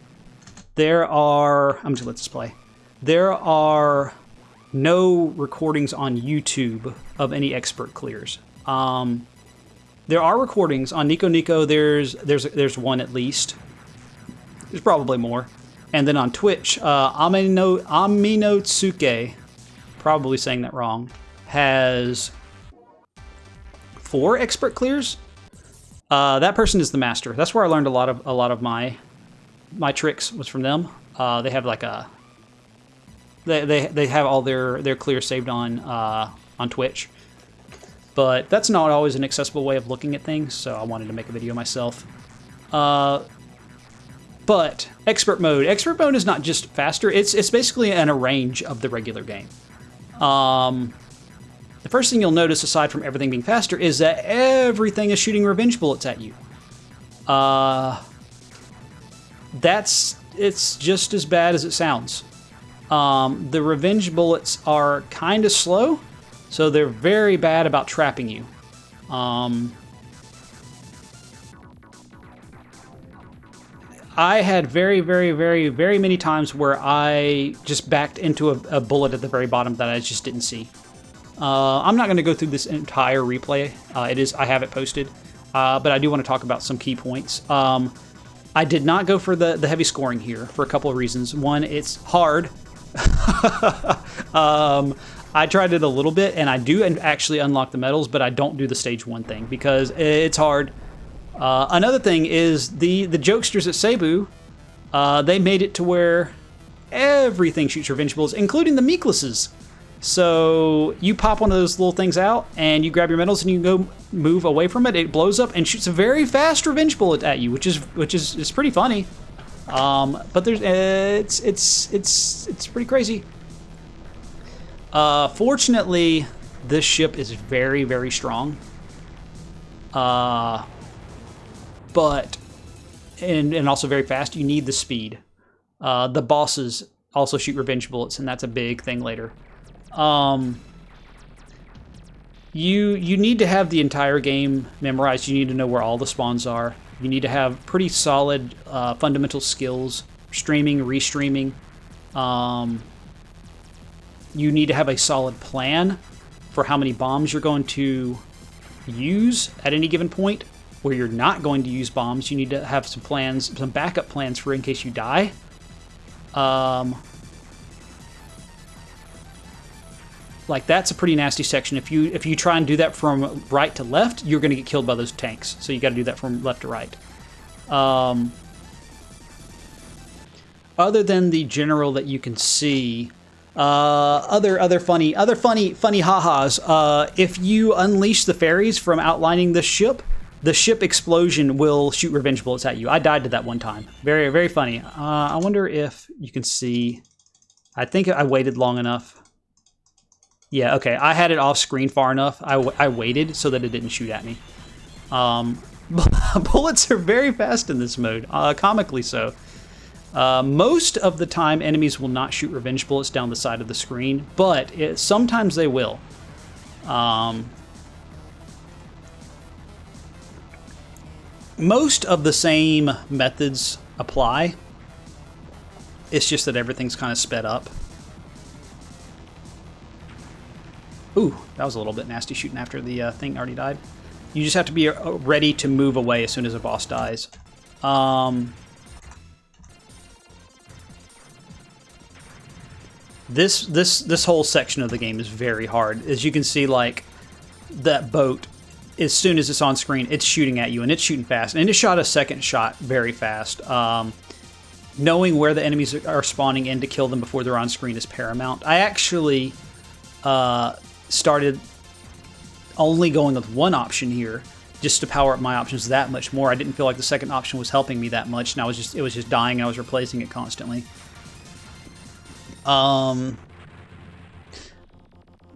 I'm just gonna let this play. There are no recordings on YouTube of any expert clears. There are recordings on Nico Nico. There's one at least. There's probably more. And then on Twitch, Aminotsuke, probably saying that wrong, has 4 expert clears. That person is the master. That's where I learned a lot of my tricks was from them. They have like a they have all their clears saved on Twitch, but that's not always an accessible way of looking at things. So I wanted to make a video myself. But expert mode is not just faster. It's basically an arrange of the regular game. The first thing you'll notice, aside from everything being faster, is that everything is shooting revenge bullets at you. It's just as bad as it sounds. The revenge bullets are kind of slow, so they're very bad about trapping you. I had very, very, very, very many times where I just backed into a bullet at the very bottom that I just didn't see. I'm not going to go through this entire replay. I have it posted, but I do want to talk about some key points. I did not go for the heavy scoring here for a couple of reasons. One, it's hard. I tried it a little bit, and I do actually unlock the medals, but I don't do the stage 1 thing because it's hard. Another thing is the jokesters at Cebu, they made it to where everything shoots revenge bullets, including the meeklesses. So you pop one of those little things out, and you grab your medals, and you go move away from it. It blows up and shoots a very fast revenge bullet at you, which is pretty funny. But there's it's pretty crazy. Fortunately, this ship is very, very strong. But and also very fast. You need the speed. The bosses also shoot revenge bullets, and that's a big thing later. You need to have the entire game memorized. You need to know where all the spawns are. You need to have pretty solid fundamental skills, streaming, restreaming. You need to have a solid plan for how many bombs you're going to use at any given point. Where you're not going to use bombs, you need to have some plans, some backup plans for in case you die. Like that's a pretty nasty section. If you try and do that from right to left, you're going to get killed by those tanks. So you got to do that from left to right. Other than the general that you can see, other funny ha-has. If you unleash the fairies from outlining the ship explosion will shoot revenge bullets at you. I died to that one time. Very, very funny. I wonder if you can see. I think I waited long enough. Yeah, okay. I had it off screen far enough. I waited so that it didn't shoot at me. Bullets are very fast in this mode, comically so. Most of the time, enemies will not shoot revenge bullets down the side of the screen, but sometimes they will. Most of the same methods apply. It's just that everything's kind of sped up. Ooh, that was a little bit nasty shooting after the thing already died. You just have to be ready to move away as soon as a boss dies. This whole section of the game is very hard. As you can see, like that boat, as soon as it's on screen, it's shooting at you, and it's shooting fast. And it shot a second shot very fast. Knowing where the enemies are spawning in to kill them before they're on screen is paramount. I actually started only going with one option here, just to power up my options that much more. I didn't feel like the second option was helping me that much, and it was just dying, and I was replacing it constantly.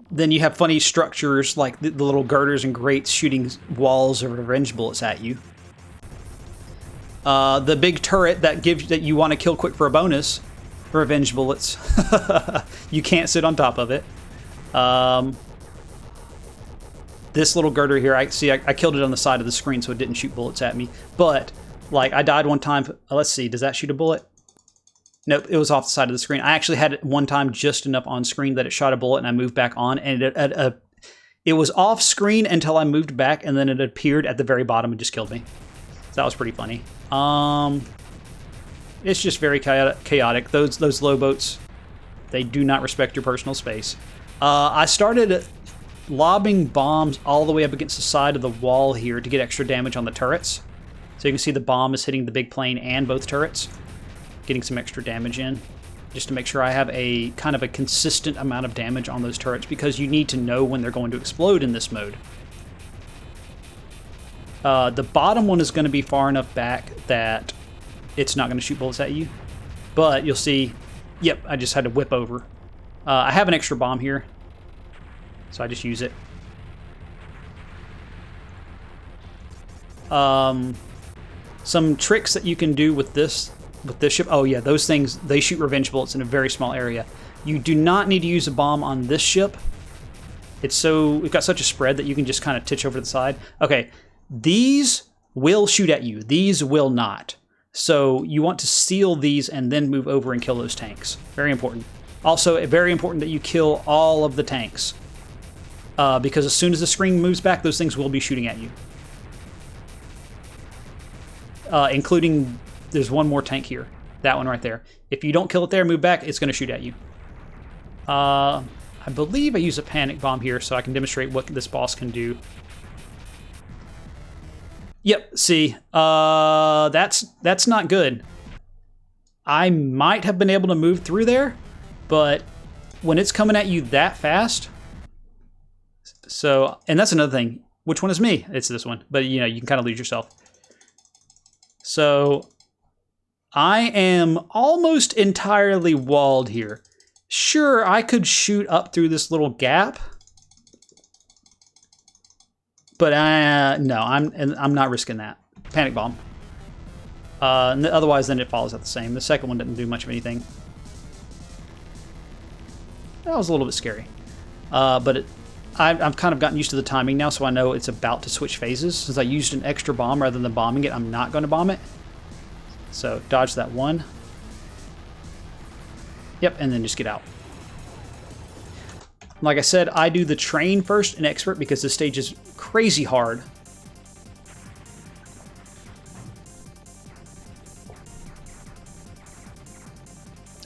Then you have funny structures like the little girders and grates shooting walls of revenge bullets at you. The big turret that you want to kill quick for a bonus, revenge bullets. You can't sit on top of it. This little girder here, I killed it on the side of the screen so it didn't shoot bullets at me. But like I died one time. Let's see, does that shoot a bullet? Nope, it was off the side of the screen. I actually had it one time just enough on screen that it shot a bullet, and I moved back on, and it was off screen until I moved back, and then it appeared at the very bottom and just killed me. So that was pretty funny. It's just very chaotic. Those low boats, they do not respect your personal space. I started lobbing bombs all the way up against the side of the wall here to get extra damage on the turrets. So you can see the bomb is hitting the big plane and both turrets, getting some extra damage in, just to make sure I have a kind of a consistent amount of damage on those turrets, because you need to know when they're going to explode in this mode. The bottom one is going to be far enough back that it's not going to shoot bullets at you, but you'll see, yep, I just had to whip over. I have an extra bomb here, so I just use it. Some tricks that you can do with this ship. Oh yeah, those things, they shoot revenge bullets in a very small area. You do not need to use a bomb on this ship. It's got such a spread that you can just kind of titch over to the side. Okay, these will shoot at you. These will not. So you want to seal these and then move over and kill those tanks. Very important. Also, very important that you kill all of the tanks. Because as soon as the screen moves back, those things will be shooting at you. Including, there's one more tank here. That one right there. If you don't kill it there, move back, it's going to shoot at you. I believe I use a panic bomb here so I can demonstrate what this boss can do. Yep, see, that's not good. I might have been able to move through there, but when it's coming at you that fast, so, and that's another thing. Which one is me? It's this one, but you know, you can kind of lose yourself. So, I am almost entirely walled here. Sure, I could shoot up through this little gap, but no, I'm not risking that. Panic bomb. Otherwise, then it follows out the same. The second one didn't do much of anything. That was a little bit scary, but I've kind of gotten used to the timing now, so I know it's about to switch phases. Since I used an extra bomb rather than bombing it, I'm not going to bomb it. So dodge that one. Yep, and then just get out. Like I said, I do the train first and expert because this stage is crazy hard.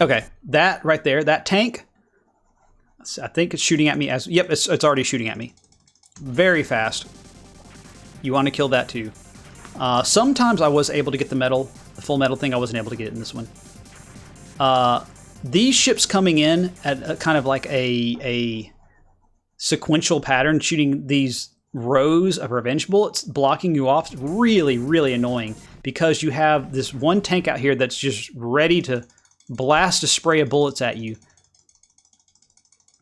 Okay, that right there, that tank, I think it's shooting at me as... Yep, it's already shooting at me. Very fast. You want to kill that too. Sometimes I was able to get the full metal thing. I wasn't able to get it in this one. These ships coming in at kind of like a sequential pattern, shooting these rows of revenge bullets, blocking you off, really, really annoying, because you have this one tank out here that's just ready to blast a spray of bullets at you.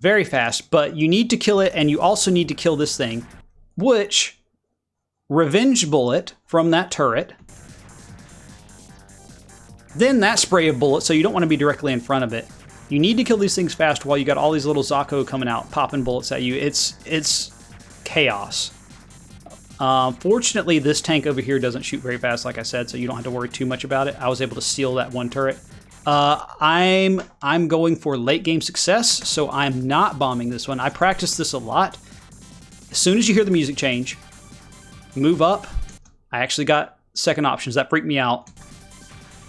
Very fast, but you need to kill it, and you also need to kill this thing, which revenge bullet from that turret, then that spray of bullets, so you don't want to be directly in front of it. You need to kill these things fast while you got all these little Zako coming out, popping bullets at you. It's chaos. Fortunately, this tank over here doesn't shoot very fast, like I said, so you don't have to worry too much about it. I was able to steal that one turret. I'm going for late game success, so I'm not bombing this one. I practiced this a lot. As soon as you hear the music change, move up. I actually got second options. That freaked me out.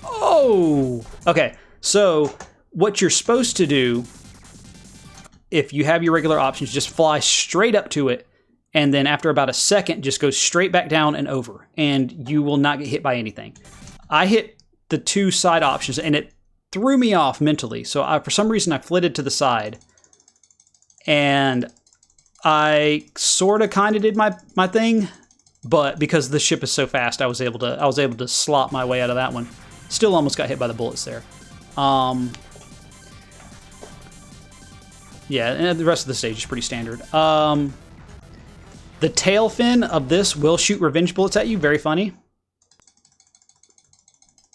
Oh! Okay, so what you're supposed to do, if you have your regular options, just fly straight up to it, and then after about a second, just go straight back down and over, and you will not get hit by anything. I hit the two side options, and it threw me off mentally. So for some reason, I flitted to the side, and I sort of kind of did my thing, but because the ship is so fast, I was able to slot my way out of that one. Still almost got hit by the bullets there. Yeah, and the rest of the stage is pretty standard. The tail fin of this will shoot revenge bullets at you. Very funny.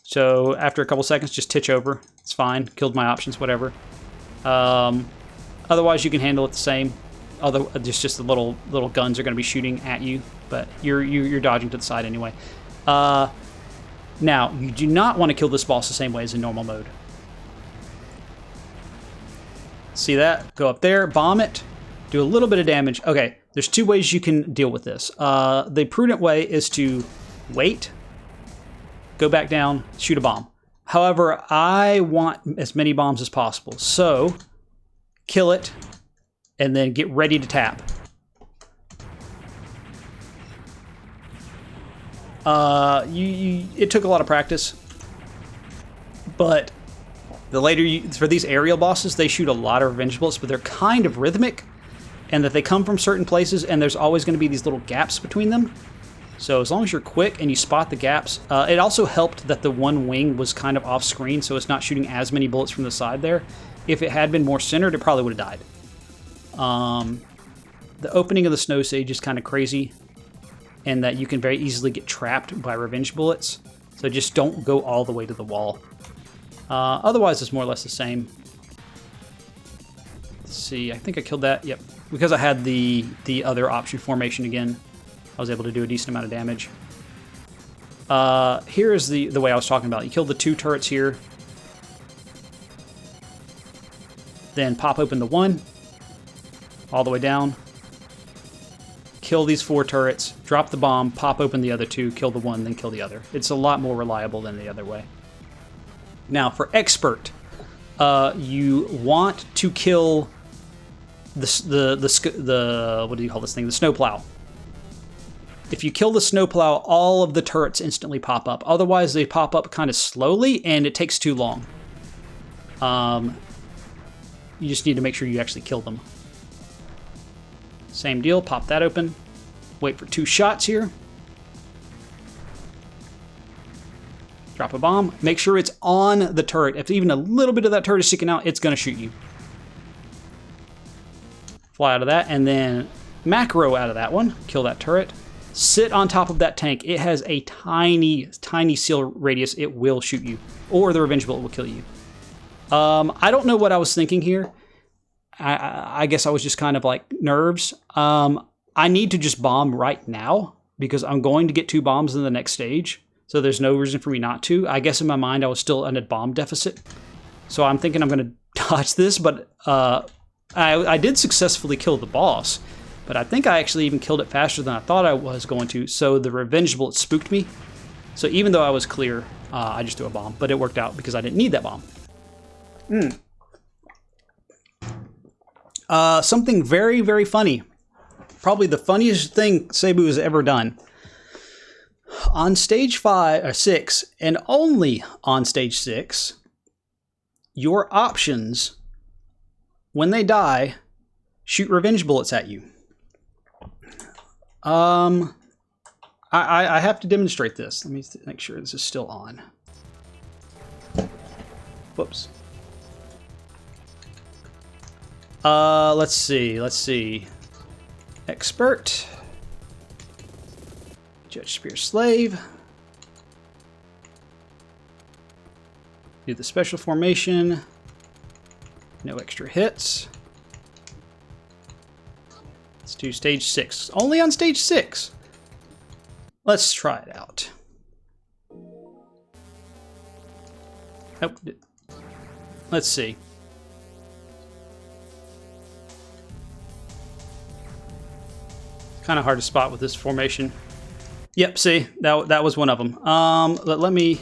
So after a couple seconds, just titch over. It's fine. Killed my options, whatever. Otherwise, you can handle it the same. Although just the little guns are going to be shooting at you, but you're dodging to the side anyway. Now, you do not want to kill this boss the same way as in normal mode. See that? Go up there, bomb it, do a little bit of damage. Okay, there's two ways you can deal with this. The prudent way is to wait, go back down, shoot a bomb. However, I want as many bombs as possible. So, kill it, and then get ready to tap. It took a lot of practice, but the later for these aerial bosses, they shoot a lot of revenge bullets, but they're kind of rhythmic, and that they come from certain places, and there's always going to be these little gaps between them. So as long as you're quick and you spot the gaps, it also helped that the one wing was kind of off screen, so it's not shooting as many bullets from the side there. If it had been more centered, it probably would have died. The opening of the snow stage is kind of crazy, and that you can very easily get trapped by revenge bullets. So just don't go all the way to the wall. Otherwise, it's more or less the same. Let's see, I think I killed that. Yep, because I had the other option formation again, I was able to do a decent amount of damage. Here is the way I was talking about. You kill the 2 turrets here. Then pop open the 1. All the way down. Kill these 4 turrets. Drop the bomb. Pop open the other 2. Kill the 1, then kill the other. It's a lot more reliable than the other way. Now, for Expert, you want to kill the what do you call this thing? The snowplow. If you kill the snowplow, all of the turrets instantly pop up. Otherwise, they pop up kind of slowly, and it takes too long. You just need to make sure you actually kill them. Same deal, pop that open. Wait for 2 shots here. Drop a bomb. Make sure it's on the turret. If even a little bit of that turret is sticking out, it's going to shoot you. Fly out of that, and then macro out of that one. Kill that turret. Sit on top of that tank. It has a tiny, tiny seal radius. It will shoot you. Or the revenge bullet will kill you. I don't know what I was thinking here. I guess I was just kind of like nerves. I need to just bomb right now because I'm going to get 2 bombs in the next stage. So there's no reason for me not to. I guess in my mind I was still in a bomb deficit. So I'm thinking I'm going to dodge this, but I did successfully kill the boss. But I think I actually even killed it faster than I thought I was going to. So the revenge bullet spooked me. So even though I was clear, I just threw a bomb. But it worked out because I didn't need that bomb. Something very, very funny. Probably the funniest thing Cebu has ever done. On stage 6, and only on stage 6, your options, when they die, shoot revenge bullets at you. I have to demonstrate this. Let me make sure this is still on. Whoops. Let's see. Expert. Judge Spear Slave. Do the special formation. No extra hits. Let's do stage 6. Only on stage 6. Let's try it out. Oh, let's see. Kind of hard to spot with this formation. Yep, see, that was one of them. Let me.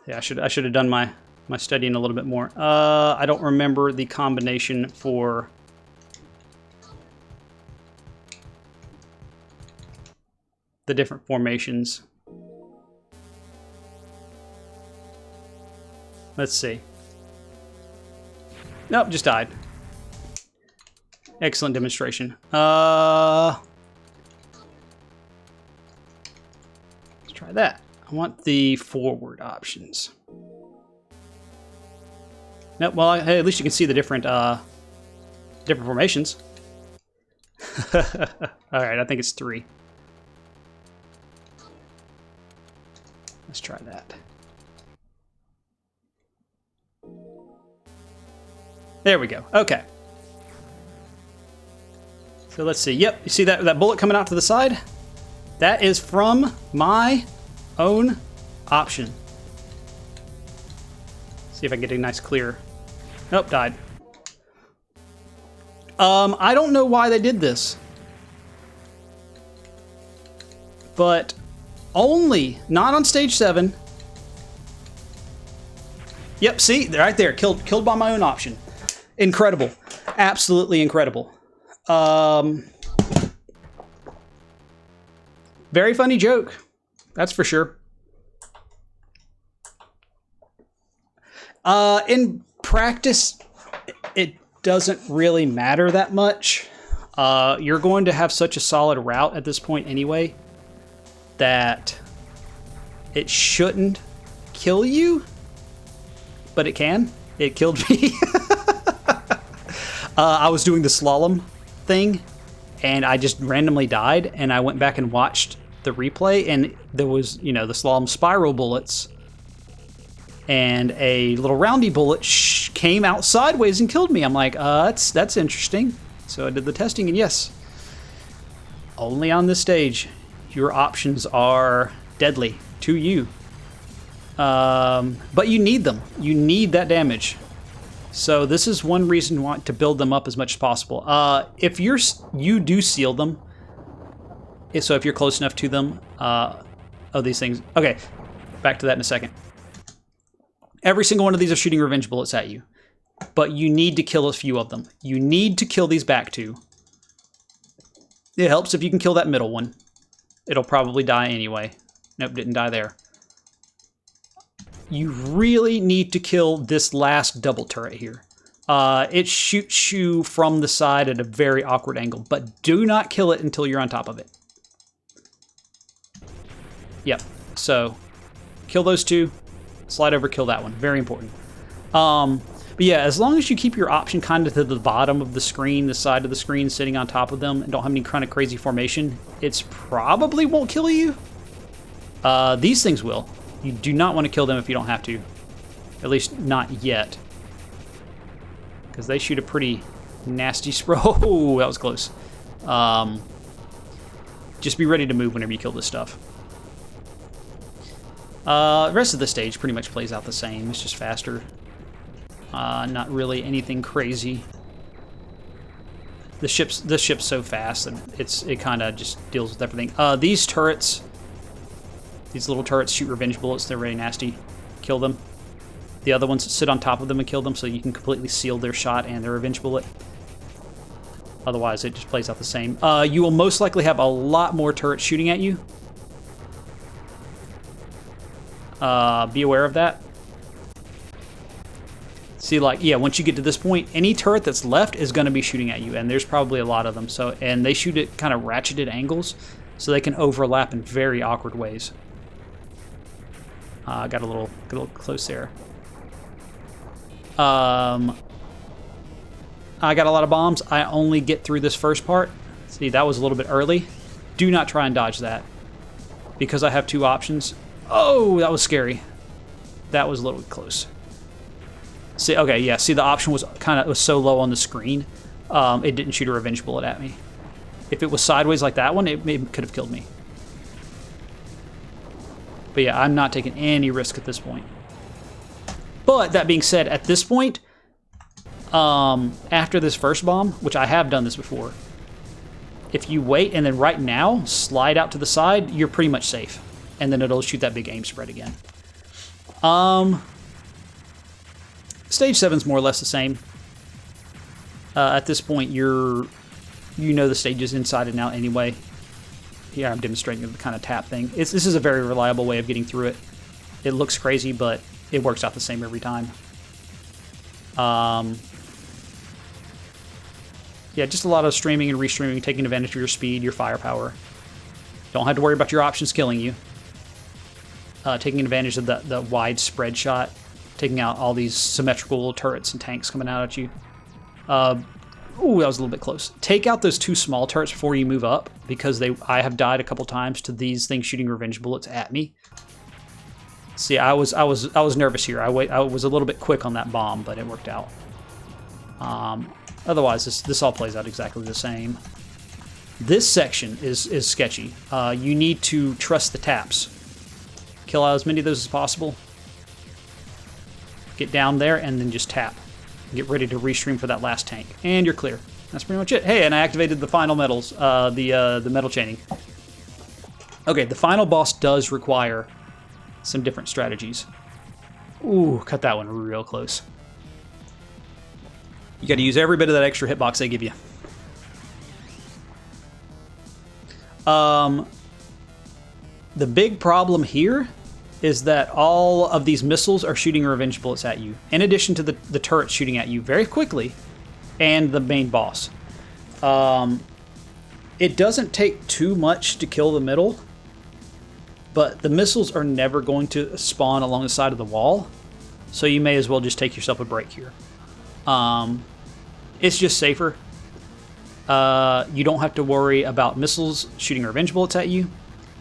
Yeah, I should have done my studying a little bit more. I don't remember the combination for the different formations. Let's see. Nope, just died. Excellent demonstration. Let's try that. I want the forward options. Nope, well, hey, at least you can see the different formations. All right, I think it's 3. Let's try that. There we go. Okay. So let's see. Yep, you see that bullet coming out to the side? That is from my own option. See if I can get a nice clear. Nope, died. I don't know why they did this. But only, not on stage 7, Yep, see? Right there. Killed by my own option. Incredible. Absolutely incredible. Very funny joke. That's for sure. In practice, it doesn't really matter that much. You're going to have such a solid route at this point anyway that it shouldn't kill you, but it can. It killed me. I was doing the slalom thing, and I just randomly died, and I went back and watched the replay, and there was, you know, the slalom spiral bullets, and a little roundy bullet came out sideways and killed me. I'm like, that's interesting. So I did the testing, and yes, only on this stage, your options are deadly to you. But you need them. You need that damage. So this is one reason you want to build them up as much as possible. If you do seal them, so if you're close enough to them, these things. Okay, back to that in a second. Every single one of these are shooting revenge bullets at you, but you need to kill a few of them. You need to kill these back two. It helps if you can kill that middle one. It'll probably die anyway. Nope, didn't die there. You really need to kill this last double turret here. It shoots you from the side at a very awkward angle, but do not kill it until you're on top of it. Yep, so kill those two, slide over, kill that one. Very important. But yeah, as long as you keep your option kind of to the bottom of the screen, the side of the screen, sitting on top of them, and don't have any kind of crazy formation, it's probably won't kill you. These things will. You do not want to kill them if you don't have to. At least not yet. Because they shoot a pretty nasty spray. Oh, that was close. Just be ready to move whenever you kill this stuff. The rest of the stage pretty much plays out the same. It's just faster. Not really anything crazy. The ship's so fast that it kind of just deals with everything. These turrets... These little turrets shoot revenge bullets. They're very nasty. Kill them. The other ones sit on top of them and kill them, so you can completely seal their shot and their revenge bullet. Otherwise, it just plays out the same. You will most likely have a lot more turrets shooting at you. Be aware of that. See, like, yeah, once you get to this point, any turret that's left is going to be shooting at you, and there's probably a lot of them. So, and they shoot at kind of ratcheted angles, so they can overlap in very awkward ways. Got a little close there. I got a lot of bombs. I only get through this first part. See, that was a little bit early. Do not try and dodge that, because I have two options. Oh, that was scary. That was a little close. See, okay, yeah. See, the option was so low on the screen, it didn't shoot a revenge bullet at me. If it was sideways like that one, it could have killed me. But yeah, I'm not taking any risk at this point. But that being said, at this point, after this first bomb, which I have done this before, if you wait and then right now slide out to the side, you're pretty much safe. And then it'll shoot that big aim spread again. Stage 7's more or less the same. At this point, you know the stages inside and out anyway. Here I'm demonstrating the kind of tap thing. This is a very reliable way of getting through it. It looks crazy, but it works out the same every time. Yeah, just a lot of streaming and restreaming, taking advantage of your speed, your firepower. Don't have to worry about your options killing you. Taking advantage of the wide spread shot, taking out all these symmetrical turrets and tanks coming out at you. Ooh, that was a little bit close. Take out those two small turrets before you move up, because I have died a couple times to these things shooting revenge bullets at me. See, I was nervous here. I was a little bit quick on that bomb, but it worked out. Otherwise, this all plays out exactly the same. This section is sketchy. You need to trust the taps. Kill out as many of those as possible. Get down there and then just tap. Get ready to restream for that last tank. And you're clear. That's pretty much it. Hey, and I activated the final metals, the metal chaining. Okay, the final boss does require some different strategies. Ooh, cut that one real close. You got to use every bit of that extra hitbox they give you. The big problem here is that all of these missiles are shooting revenge bullets at you, in addition to the turrets shooting at you very quickly, and the main boss. It doesn't take too much to kill the middle, but the missiles are never going to spawn along the side of the wall, so you may as well just take yourself a break here. It's just safer. You don't have to worry about missiles shooting revenge bullets at you.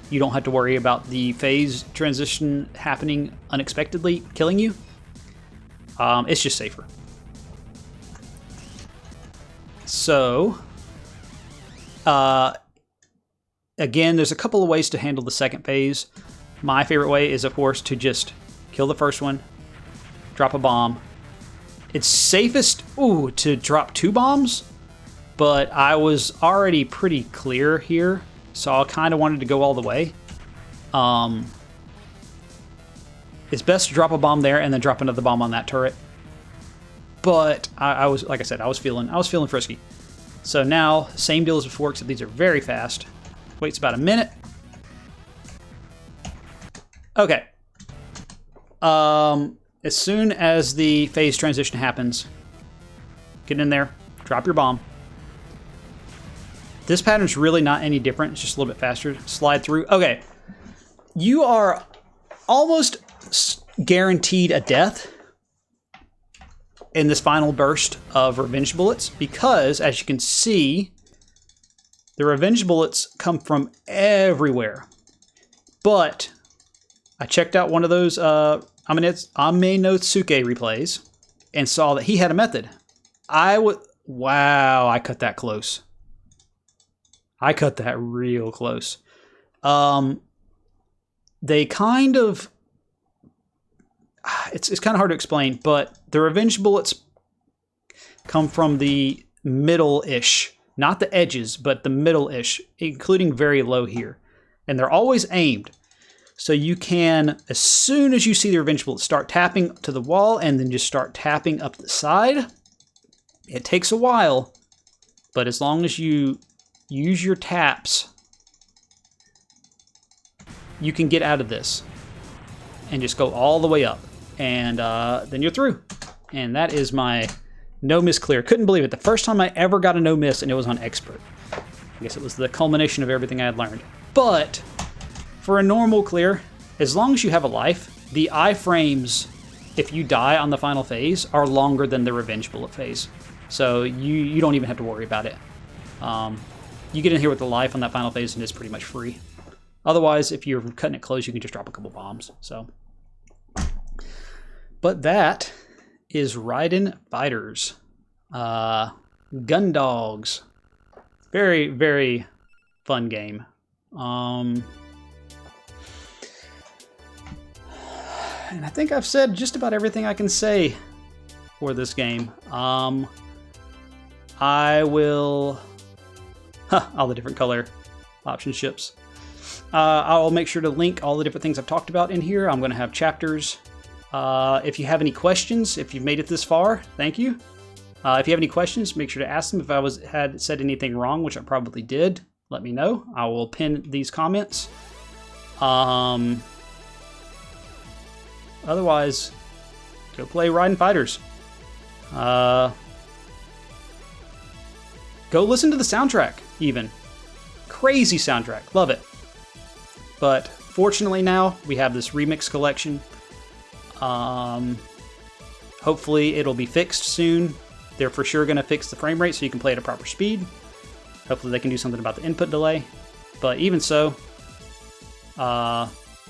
You don't have to worry about the phase transition happening unexpectedly, killing you. It's just safer. So, again, there's a couple of ways to handle the second phase. My favorite way is, of course, to just kill the first one, drop a bomb. It's safest, to drop 2 bombs, but I was already pretty clear here, so I kind of wanted to go all the way. It's best to drop a bomb there and then drop another bomb on that turret. But I was, like I said, I was feeling frisky. So now, same deal as before, except these are very fast. Waits about a minute. Okay. As soon as the phase transition happens, get in there, drop your bomb. This pattern's really not any different. It's just a little bit faster. Slide through. Okay. You are almost guaranteed a death in this final burst of revenge bullets because, as you can see, the revenge bullets come from everywhere. But I checked out one of those Amenotsuke replays and saw that he had a method. Wow, I cut that close. I cut that real close. They kind of... It's kind of hard to explain, but the revenge bullets come from the middle-ish. Not the edges, but the middle-ish, including very low here. And they're always aimed. So you can, as soon as you see the revenge bullet, start tapping to the wall and then just start tapping up the side. It takes a while, but as long as you use your taps, you can get out of this and just go all the way up. And then you're through. And that is my no-miss clear. Couldn't believe it. The first time I ever got a no-miss, and it was on Expert. I guess it was the culmination of everything I had learned. But for a normal clear, as long as you have a life, the iframes, if you die on the final phase, are longer than the revenge bullet phase. So you don't even have to worry about it. You get in here with the life on that final phase, and it's pretty much free. Otherwise, if you're cutting it close, you can just drop a couple bombs. So, but that is Raiden Fighters. Gun Dogs. Very, very fun game. And I think I've said just about everything I can say for this game. I will... all the different color option ships. I'll make sure to link all the different things I've talked about in here. I'm going to have chapters. If you have any questions, if you've made it this far, thank you. If you have any questions, make sure to ask them. If I had said anything wrong, which I probably did, let me know. I will pin these comments. Otherwise, go play Raiden Fighters. Go listen to the soundtrack, even. Crazy soundtrack. Love it. But fortunately now, we have this remix collection. Hopefully it'll be fixed soon. They're for sure going to fix the frame rate so you can play at a proper speed. Hopefully they can do something about the input delay. But even so,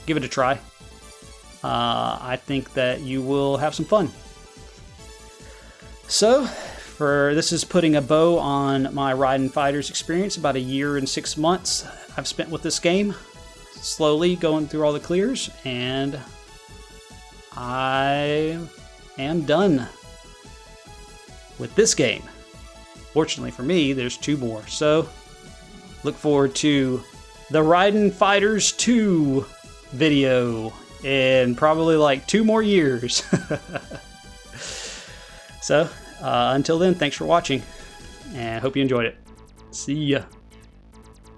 give it a try. I think that you will have some fun. So, this is putting a bow on my Raiden Fighters experience. About a year and 6 months I've spent with this game. Slowly going through all the clears, and I am done with this game. Fortunately for me, there's 2 more. So, look forward to the Raiden Fighters 2 video in probably like 2 more years. So, until then, thanks for watching, and hope you enjoyed it. See ya.